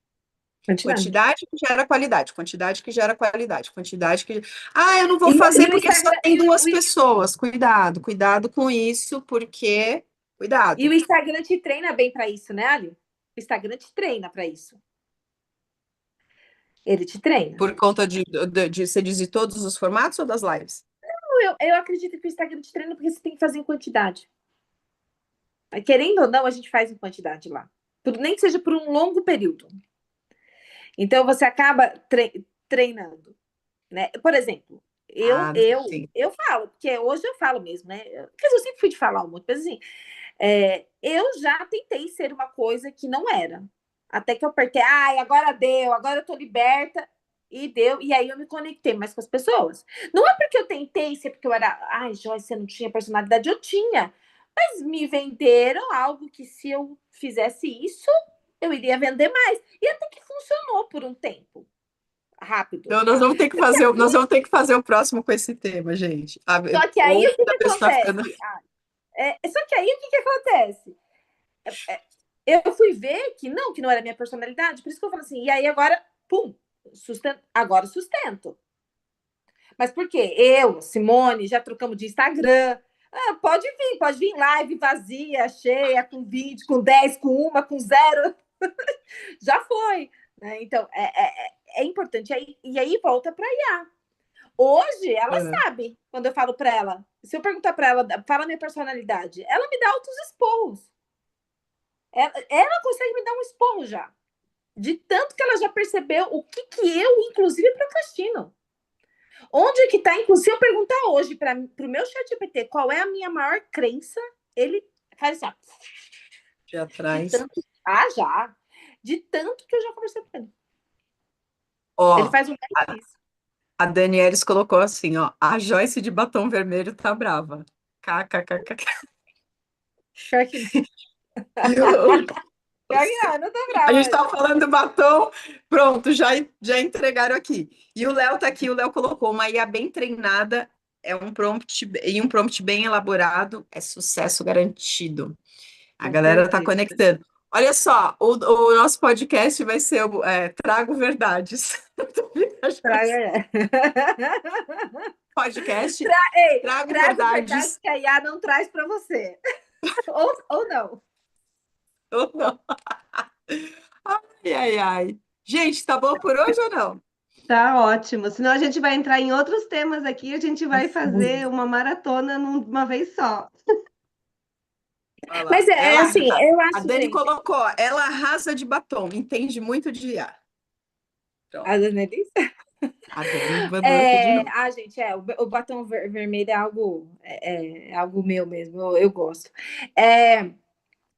Quantidade. Quantidade que gera qualidade, quantidade que gera qualidade, quantidade que. Ah, eu não E, vou e fazer o porque só Instagram, tem duas pessoas. Cuidado, cuidado com isso, porque. e o Cuidado. Instagram te treina bem para isso, né, Ali? O Instagram te treina para isso. Ele te treina. Por conta de você dizer todos os formatos ou das lives? Eu acredito que o Instagram te treina porque você tem que fazer em quantidade. Querendo ou não, a gente faz em quantidade lá. Nem que seja por um longo período. Então, você acaba treinando. Né? Por exemplo, eu, Ah, eu, sim. eu falo, porque hoje eu falo mesmo, né? Porque eu sempre fui de falar muito, mas assim, eu já tentei ser uma coisa que não era. Até que eu apertei, ai, agora deu, agora eu tô liberta. E deu, e aí eu me conectei mais com as pessoas. Não é porque eu tentei ser porque eu era, ai, Joyce, você não tinha personalidade, eu tinha. Mas me venderam algo que se eu fizesse isso, eu iria vender mais. E até que funcionou por um tempo. Rápido. Então, nós vamos ter que fazer o próximo com esse tema, gente. Só que aí Ou o que, a que pessoa está ficando. acontece? Só que aí o que, que acontece? Eu fui ver que não era minha personalidade, por isso que eu falo assim, e aí agora, pum, agora sustento. Mas por quê? Eu, Simone, já trocamos de Instagram. Ah, pode vir live vazia, cheia, com 20, com 10, com uma, com zero. Já foi. Né? Então, é importante. E aí volta para IA. Hoje, ela Ah, sabe, quando eu falo para ela, se eu perguntar para ela, fala minha personalidade, ela me dá altos esporros. Ela consegue me dar um esporro já. De tanto que ela já percebeu o que eu, inclusive, procrastino. Onde que está, inclusive, se eu perguntar hoje para o meu chat GPT qual é a minha maior crença, ele faz assim, ó, de de atrás. tanto. Ah, já. De tanto que eu já conversei com ele. Ele Ó, faz um a, isso. a Danielis colocou assim, ó. A Joyce de batom vermelho tá brava. KKKK. Pior que não. Pior que não, eu não tô A brava. gente estava falando do batom, pronto, já entregaram aqui. E o Léo tá aqui, o Léo colocou uma IA bem treinada, um prompt bem elaborado, é sucesso garantido. A Com galera tá certeza. conectando. Olha só, o nosso podcast vai ser Trago Verdades. Traga. Podcast Ei, Trago trago verdade Verdades. que a IA não traz para você. Ou não. Ou não. Ai, ai, ai. Gente, tá bom por hoje ou não? Tá ótimo. Senão a gente vai entrar em outros temas aqui, a gente vai fazer uma maratona numa vez só. Olha Mas lá. assim, eu A acho, Dani gente. colocou, ela arrasa de batom, entende muito de IA. A Pronto. Danelise? A Dani mandou aqui de novo. Gente, o batom vermelho é algo meu mesmo, eu gosto. É,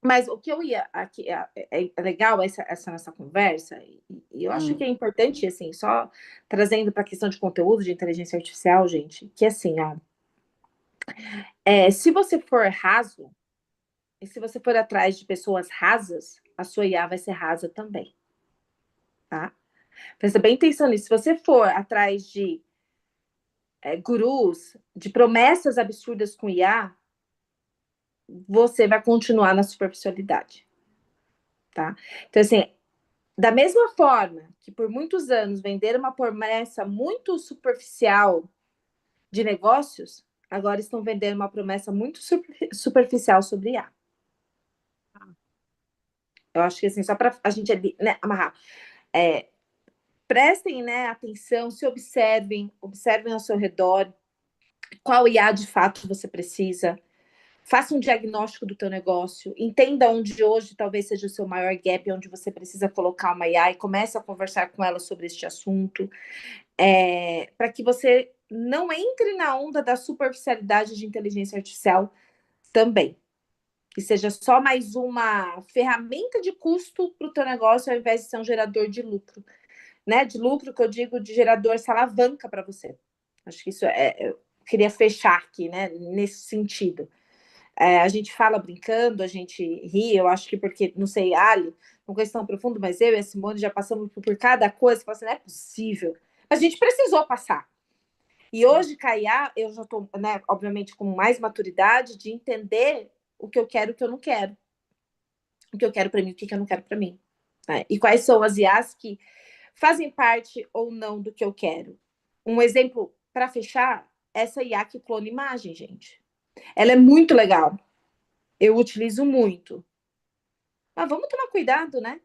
Mas o que eu ia aqui é legal essa nossa conversa, e eu acho que é importante, assim, só trazendo para a questão de conteúdo de inteligência artificial, gente, que assim, ó, se você for raso, e se você for atrás de pessoas rasas, a sua IA vai ser rasa também, tá? Presta bem atenção nisso. Se você for atrás de gurus, de promessas absurdas com IA, você vai continuar na superficialidade, tá? Então, assim, da mesma forma que por muitos anos venderam uma promessa muito superficial de negócios, agora estão vendendo uma promessa muito superficial sobre IA. Eu acho que assim, só para a gente, né, amarrar, prestem, né, atenção, se observem, observem ao seu redor, qual IA de fato você precisa, faça um diagnóstico do teu negócio, entenda onde hoje talvez seja o seu maior gap, onde você precisa colocar uma IA e comece a conversar com ela sobre este assunto, para que você não entre na onda da superficialidade de inteligência artificial também. Que seja só mais uma ferramenta de custo para o teu negócio, ao invés de ser um gerador de lucro. Né? De lucro, que eu digo, de gerador, essa alavanca para você. Acho que isso eu queria fechar aqui, né? Nesse sentido. A gente fala brincando, a gente ri, eu acho que porque, não sei, Ali, uma questão profunda, mas eu e a Simone já passamos por cada coisa, que fala assim, não é possível. A gente precisou passar. E hoje, Caiá, eu já estou, né, obviamente, com mais maturidade de entender o que eu quero e o que eu não quero. O que eu quero para mim, o que eu não quero para mim. Né? E quais são as IAs que fazem parte ou não do que eu quero. Um exemplo, para fechar, essa IA que clona imagem, gente. Ela é muito legal. Eu utilizo muito. Mas vamos tomar cuidado, né?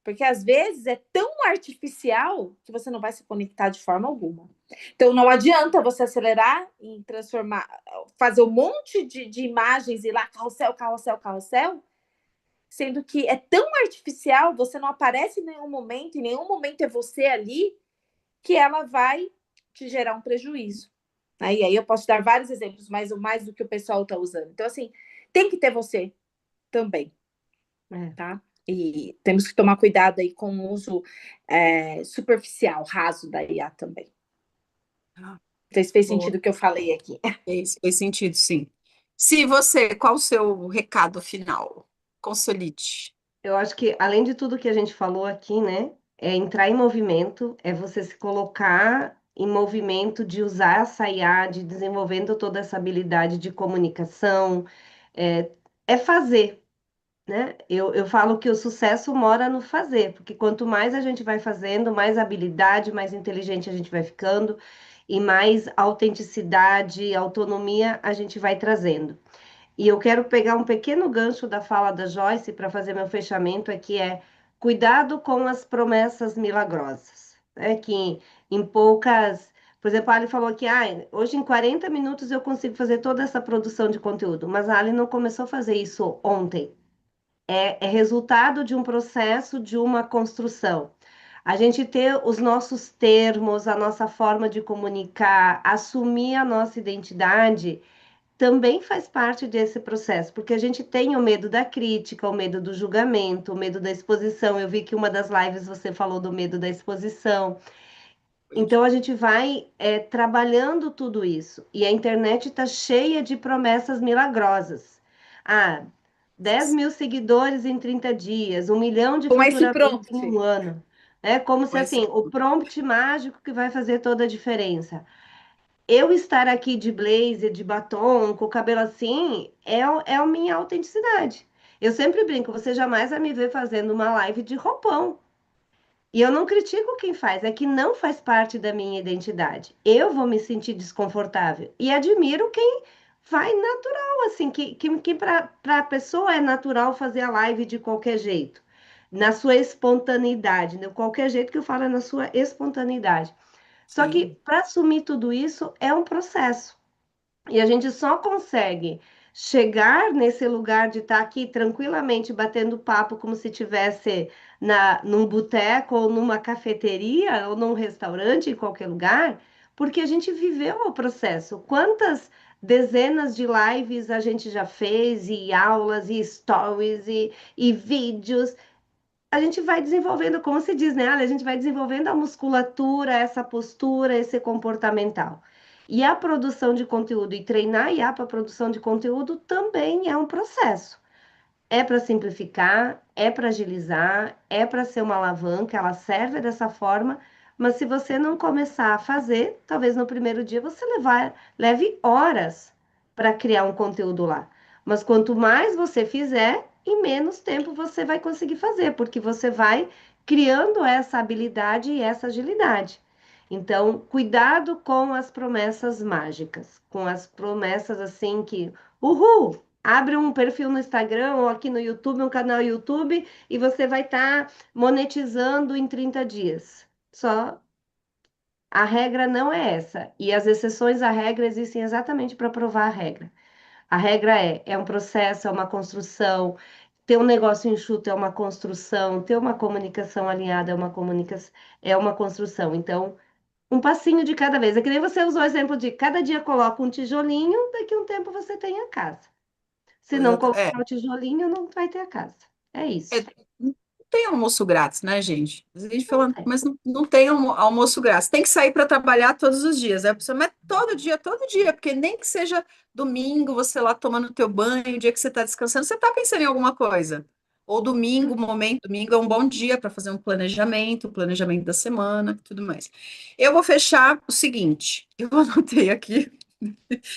Porque às vezes é tão artificial que você não vai se conectar de forma alguma. Então não adianta você acelerar e transformar, fazer um monte de imagens e lá, carrossel, carrossel, carrossel, sendo que é tão artificial, você não aparece em nenhum momento é você ali, que ela vai te gerar um prejuízo. E aí eu posso dar vários exemplos, mas o mais do que o pessoal está usando. Então, assim, tem que ter você também, tá? E temos que tomar cuidado aí com o uso superficial, raso da IA também. Não sei se fez sentido o que eu falei aqui. Fez sentido, sim. Se você, qual o seu recado final? Consolide. Eu acho que, além de tudo que a gente falou aqui, né, é entrar em movimento, é você se colocar em movimento de usar essa IA, de desenvolvendo toda essa habilidade de comunicação, é fazer, né? Eu falo que o sucesso mora no fazer, porque quanto mais a gente vai fazendo, mais habilidade, mais inteligente a gente vai ficando e mais autenticidade, autonomia a gente vai trazendo. E eu quero pegar um pequeno gancho da fala da Joyce para fazer meu fechamento aqui cuidado com as promessas milagrosas, né? Que em poucas, por exemplo, a Ali falou que hoje em 40 minutos eu consigo fazer toda essa produção de conteúdo, mas a Ali não começou a fazer isso ontem. É resultado de um processo, de uma construção. A gente ter os nossos termos, a nossa forma de comunicar, assumir a nossa identidade também faz parte desse processo, porque a gente tem o medo da crítica, o medo do julgamento, o medo da exposição. Eu vi que uma das lives você falou do medo da exposição. Então a gente vai trabalhando tudo isso. E a internet está cheia de promessas milagrosas. 10 mil seguidores em 30 dias, 1 milhão de Com esse faturamento em prompt. um ano. É como se assim, o prompt mágico que vai fazer toda a diferença. Eu estar aqui de blazer, de batom, com o cabelo assim, é a minha autenticidade. Eu sempre brinco, você jamais vai me ver fazendo uma live de roupão. E eu não critico quem faz, é que não faz parte da minha identidade. Eu vou me sentir desconfortável. E admiro quem vai natural, assim, que para a pessoa é natural fazer a live de qualquer jeito, na sua espontaneidade, de qualquer jeito que eu falo é na sua espontaneidade. Só que para assumir tudo isso é um processo. E a gente só consegue chegar nesse lugar de estar aqui tranquilamente batendo papo como se tivesse num boteco ou numa cafeteria ou num restaurante em qualquer lugar, porque a gente viveu o processo. Quantas dezenas de lives a gente já fez, e aulas, e stories, e vídeos. A gente vai desenvolvendo, como se diz, né? A gente vai desenvolvendo a musculatura, essa postura, esse comportamental. E a produção de conteúdo e treinar IA para produção de conteúdo também é um processo. É para simplificar, é para agilizar, é para ser uma alavanca, ela serve dessa forma, mas se você não começar a fazer, talvez no primeiro dia você leve horas para criar um conteúdo lá. Mas quanto mais você fizer, em menos tempo você vai conseguir fazer, porque você vai criando essa habilidade e essa agilidade. Então, cuidado com as promessas mágicas, com as promessas assim que, uhul, abre um perfil no Instagram ou aqui no YouTube, um canal YouTube, e você vai estar monetizando em 30 dias. Só a regra não é essa. E as exceções à regra existem exatamente para provar a regra. A regra é um processo, é uma construção. Ter um negócio enxuto é uma construção, ter uma comunicação alinhada é uma construção. Então, um passinho de cada vez. É que nem você usou o exemplo de cada dia coloca um tijolinho, daqui a um tempo você tem a casa. Se não É, colocar o tijolinho, não vai ter a casa. É isso. não tem almoço grátis, né, gente? A gente Não fala, tem. mas não tem almoço grátis. Tem que sair para trabalhar todos os dias. Aí a pessoa, mas todo dia, porque nem que seja domingo, você lá tomando teu banho, o dia que você está descansando, você está pensando em alguma coisa. Ou domingo, domingo é um bom dia para fazer um planejamento da semana, tudo mais. Eu vou fechar o seguinte, eu anotei aqui.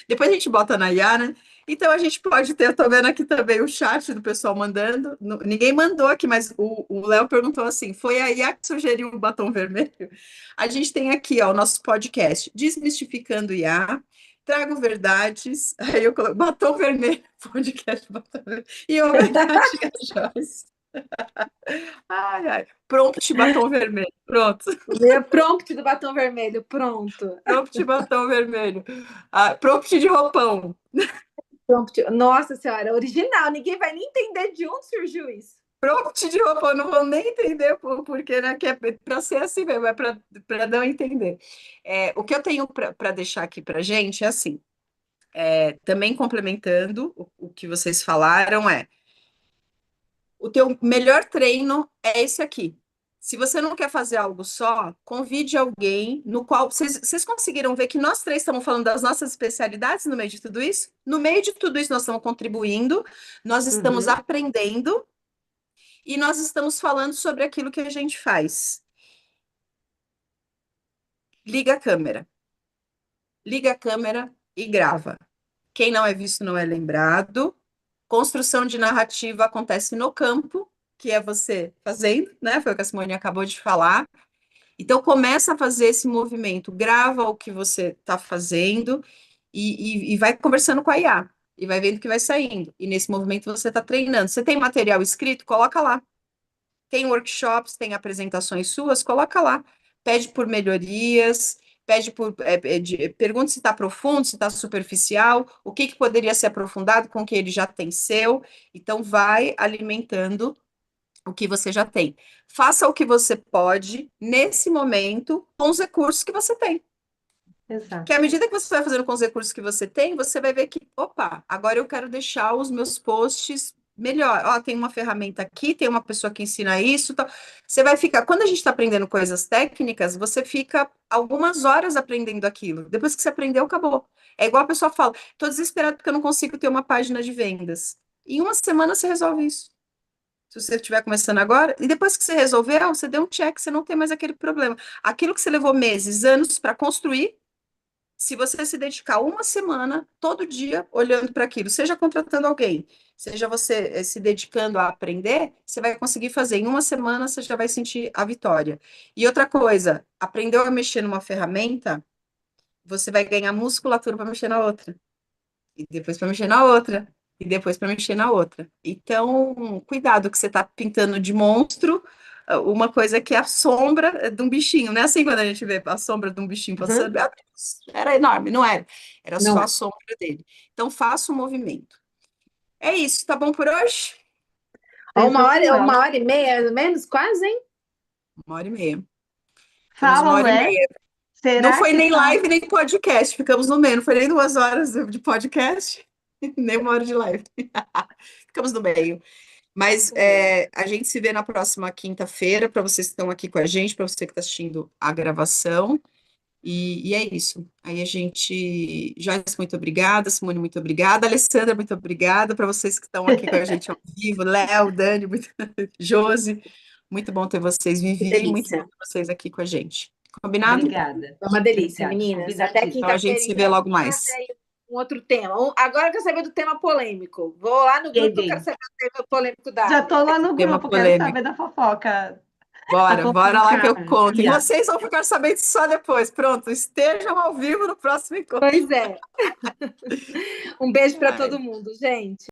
Depois a gente bota na IA, né? Então a gente pode ter, eu tô vendo aqui também o chat do pessoal mandando. Ninguém mandou aqui, mas o Léo perguntou assim: foi a IA que sugeriu o batom vermelho? A gente tem aqui, ó, o nosso podcast, Desmistificando IA. Trago verdades. Aí eu coloco batom vermelho, podcast batom vermelho. E homenagem a Joyce. Ai, ai. Prompt batom vermelho. Pronto. Prompt do batom vermelho, pronto. Prompt batom vermelho. Ah, prompt de roupão. Prompt. Nossa senhora, original. Ninguém vai nem entender de onde surgiu isso. Prompt de roupa, eu não vou nem entender porque, né, que é para ser assim mesmo, é para não entender. O que eu tenho para deixar aqui para gente é assim, também complementando o que vocês falaram, o teu melhor treino é esse aqui. Se você não quer fazer algo só, convide alguém no qual vocês conseguiram ver que nós três estamos falando das nossas especialidades no meio de tudo isso? No meio de tudo isso, nós estamos contribuindo, nós estamos Uhum. aprendendo e nós estamos falando sobre aquilo que a gente faz. Liga a câmera. Liga a câmera e grava. Quem não é visto não é lembrado. Construção de narrativa acontece no campo, que é você fazendo, né? Foi o que a Simone acabou de falar. Então começa a fazer esse movimento, grava o que você está fazendo e vai conversando com a IA. E vai vendo o que vai saindo. E nesse movimento você está treinando. Você tem material escrito? Coloca lá. Tem workshops, tem apresentações suas, coloca lá. Pede por melhorias, pede por, pergunta se está profundo, se está superficial, o que poderia ser aprofundado com o que ele já tem seu. Então, vai alimentando o que você já tem. Faça o que você pode nesse momento com os recursos que você tem. Que à Exato. medida que você vai fazendo com os recursos que você tem, você vai ver que, opa, agora eu quero deixar os meus posts melhor. Ó, tem uma ferramenta aqui, tem uma pessoa que ensina isso, tá? Você vai ficar, quando a gente está aprendendo coisas técnicas, você fica algumas horas aprendendo aquilo. Depois que você aprendeu, acabou. É igual a pessoa fala, estou desesperado porque eu não consigo ter uma página de vendas. Em uma semana você resolve isso. Se você estiver começando agora, e depois que você resolveu, você deu um check, você não tem mais aquele problema. Aquilo que você levou meses, anos para construir, se você se dedicar uma semana, todo dia, olhando para aquilo, seja contratando alguém, seja você se dedicando a aprender, você vai conseguir fazer. Em uma semana, você já vai sentir a vitória. E outra coisa, aprendeu a mexer numa ferramenta, você vai ganhar musculatura para mexer na outra. E depois para mexer na outra. E depois para mexer na outra. Então, cuidado que você está pintando de monstro uma coisa que é a sombra de um bichinho, não é assim quando a gente vê a sombra de um bichinho passando? Uhum. Meu Deus, era enorme, não era? Era só Não a é. sombra dele. Então, faça o movimento. É isso, tá bom por hoje? Ó, Sensacional. 1 hora e meia, menos quase, hein? 1 hora e meia. Temos uma Falam, hora e né? meia. Não Será foi que nem tá? live, nem podcast. Ficamos no meio. Não foi nem 2 horas de podcast, nem 1 hora de live. Ficamos no meio. Mas a gente se vê na próxima quinta-feira, para vocês que estão aqui com a gente, para você que está assistindo a gravação. E é isso. Aí a gente. Joyce, muito obrigada. Simone, muito obrigada. Alessandra, muito obrigada. Para vocês que estão aqui com a gente ao vivo. Léo, Dani, Josi, muito bom ter vocês. Que Vivi, muito bom delícia. ter vocês aqui com a gente. Combinado? Obrigada. É uma delícia, Obrigada. meninas. Até Convidadíssima. Então a gente quinta-feira, se vê então. logo Quem mais. sabe aí um outro tema. Agora eu quero saber do tema polêmico. Vou lá no grupo, eu quero Entendi. saber do tema polêmico da Já Ali. tô lá no Tema grupo, quero polêmico. saber da fofoca. A Bora lá que eu fofoca. conto. E Fia. vocês vão ficar sabendo só depois. Pronto, estejam ao vivo no próximo encontro. Pois é. Um beijo para Ai. todo mundo, gente.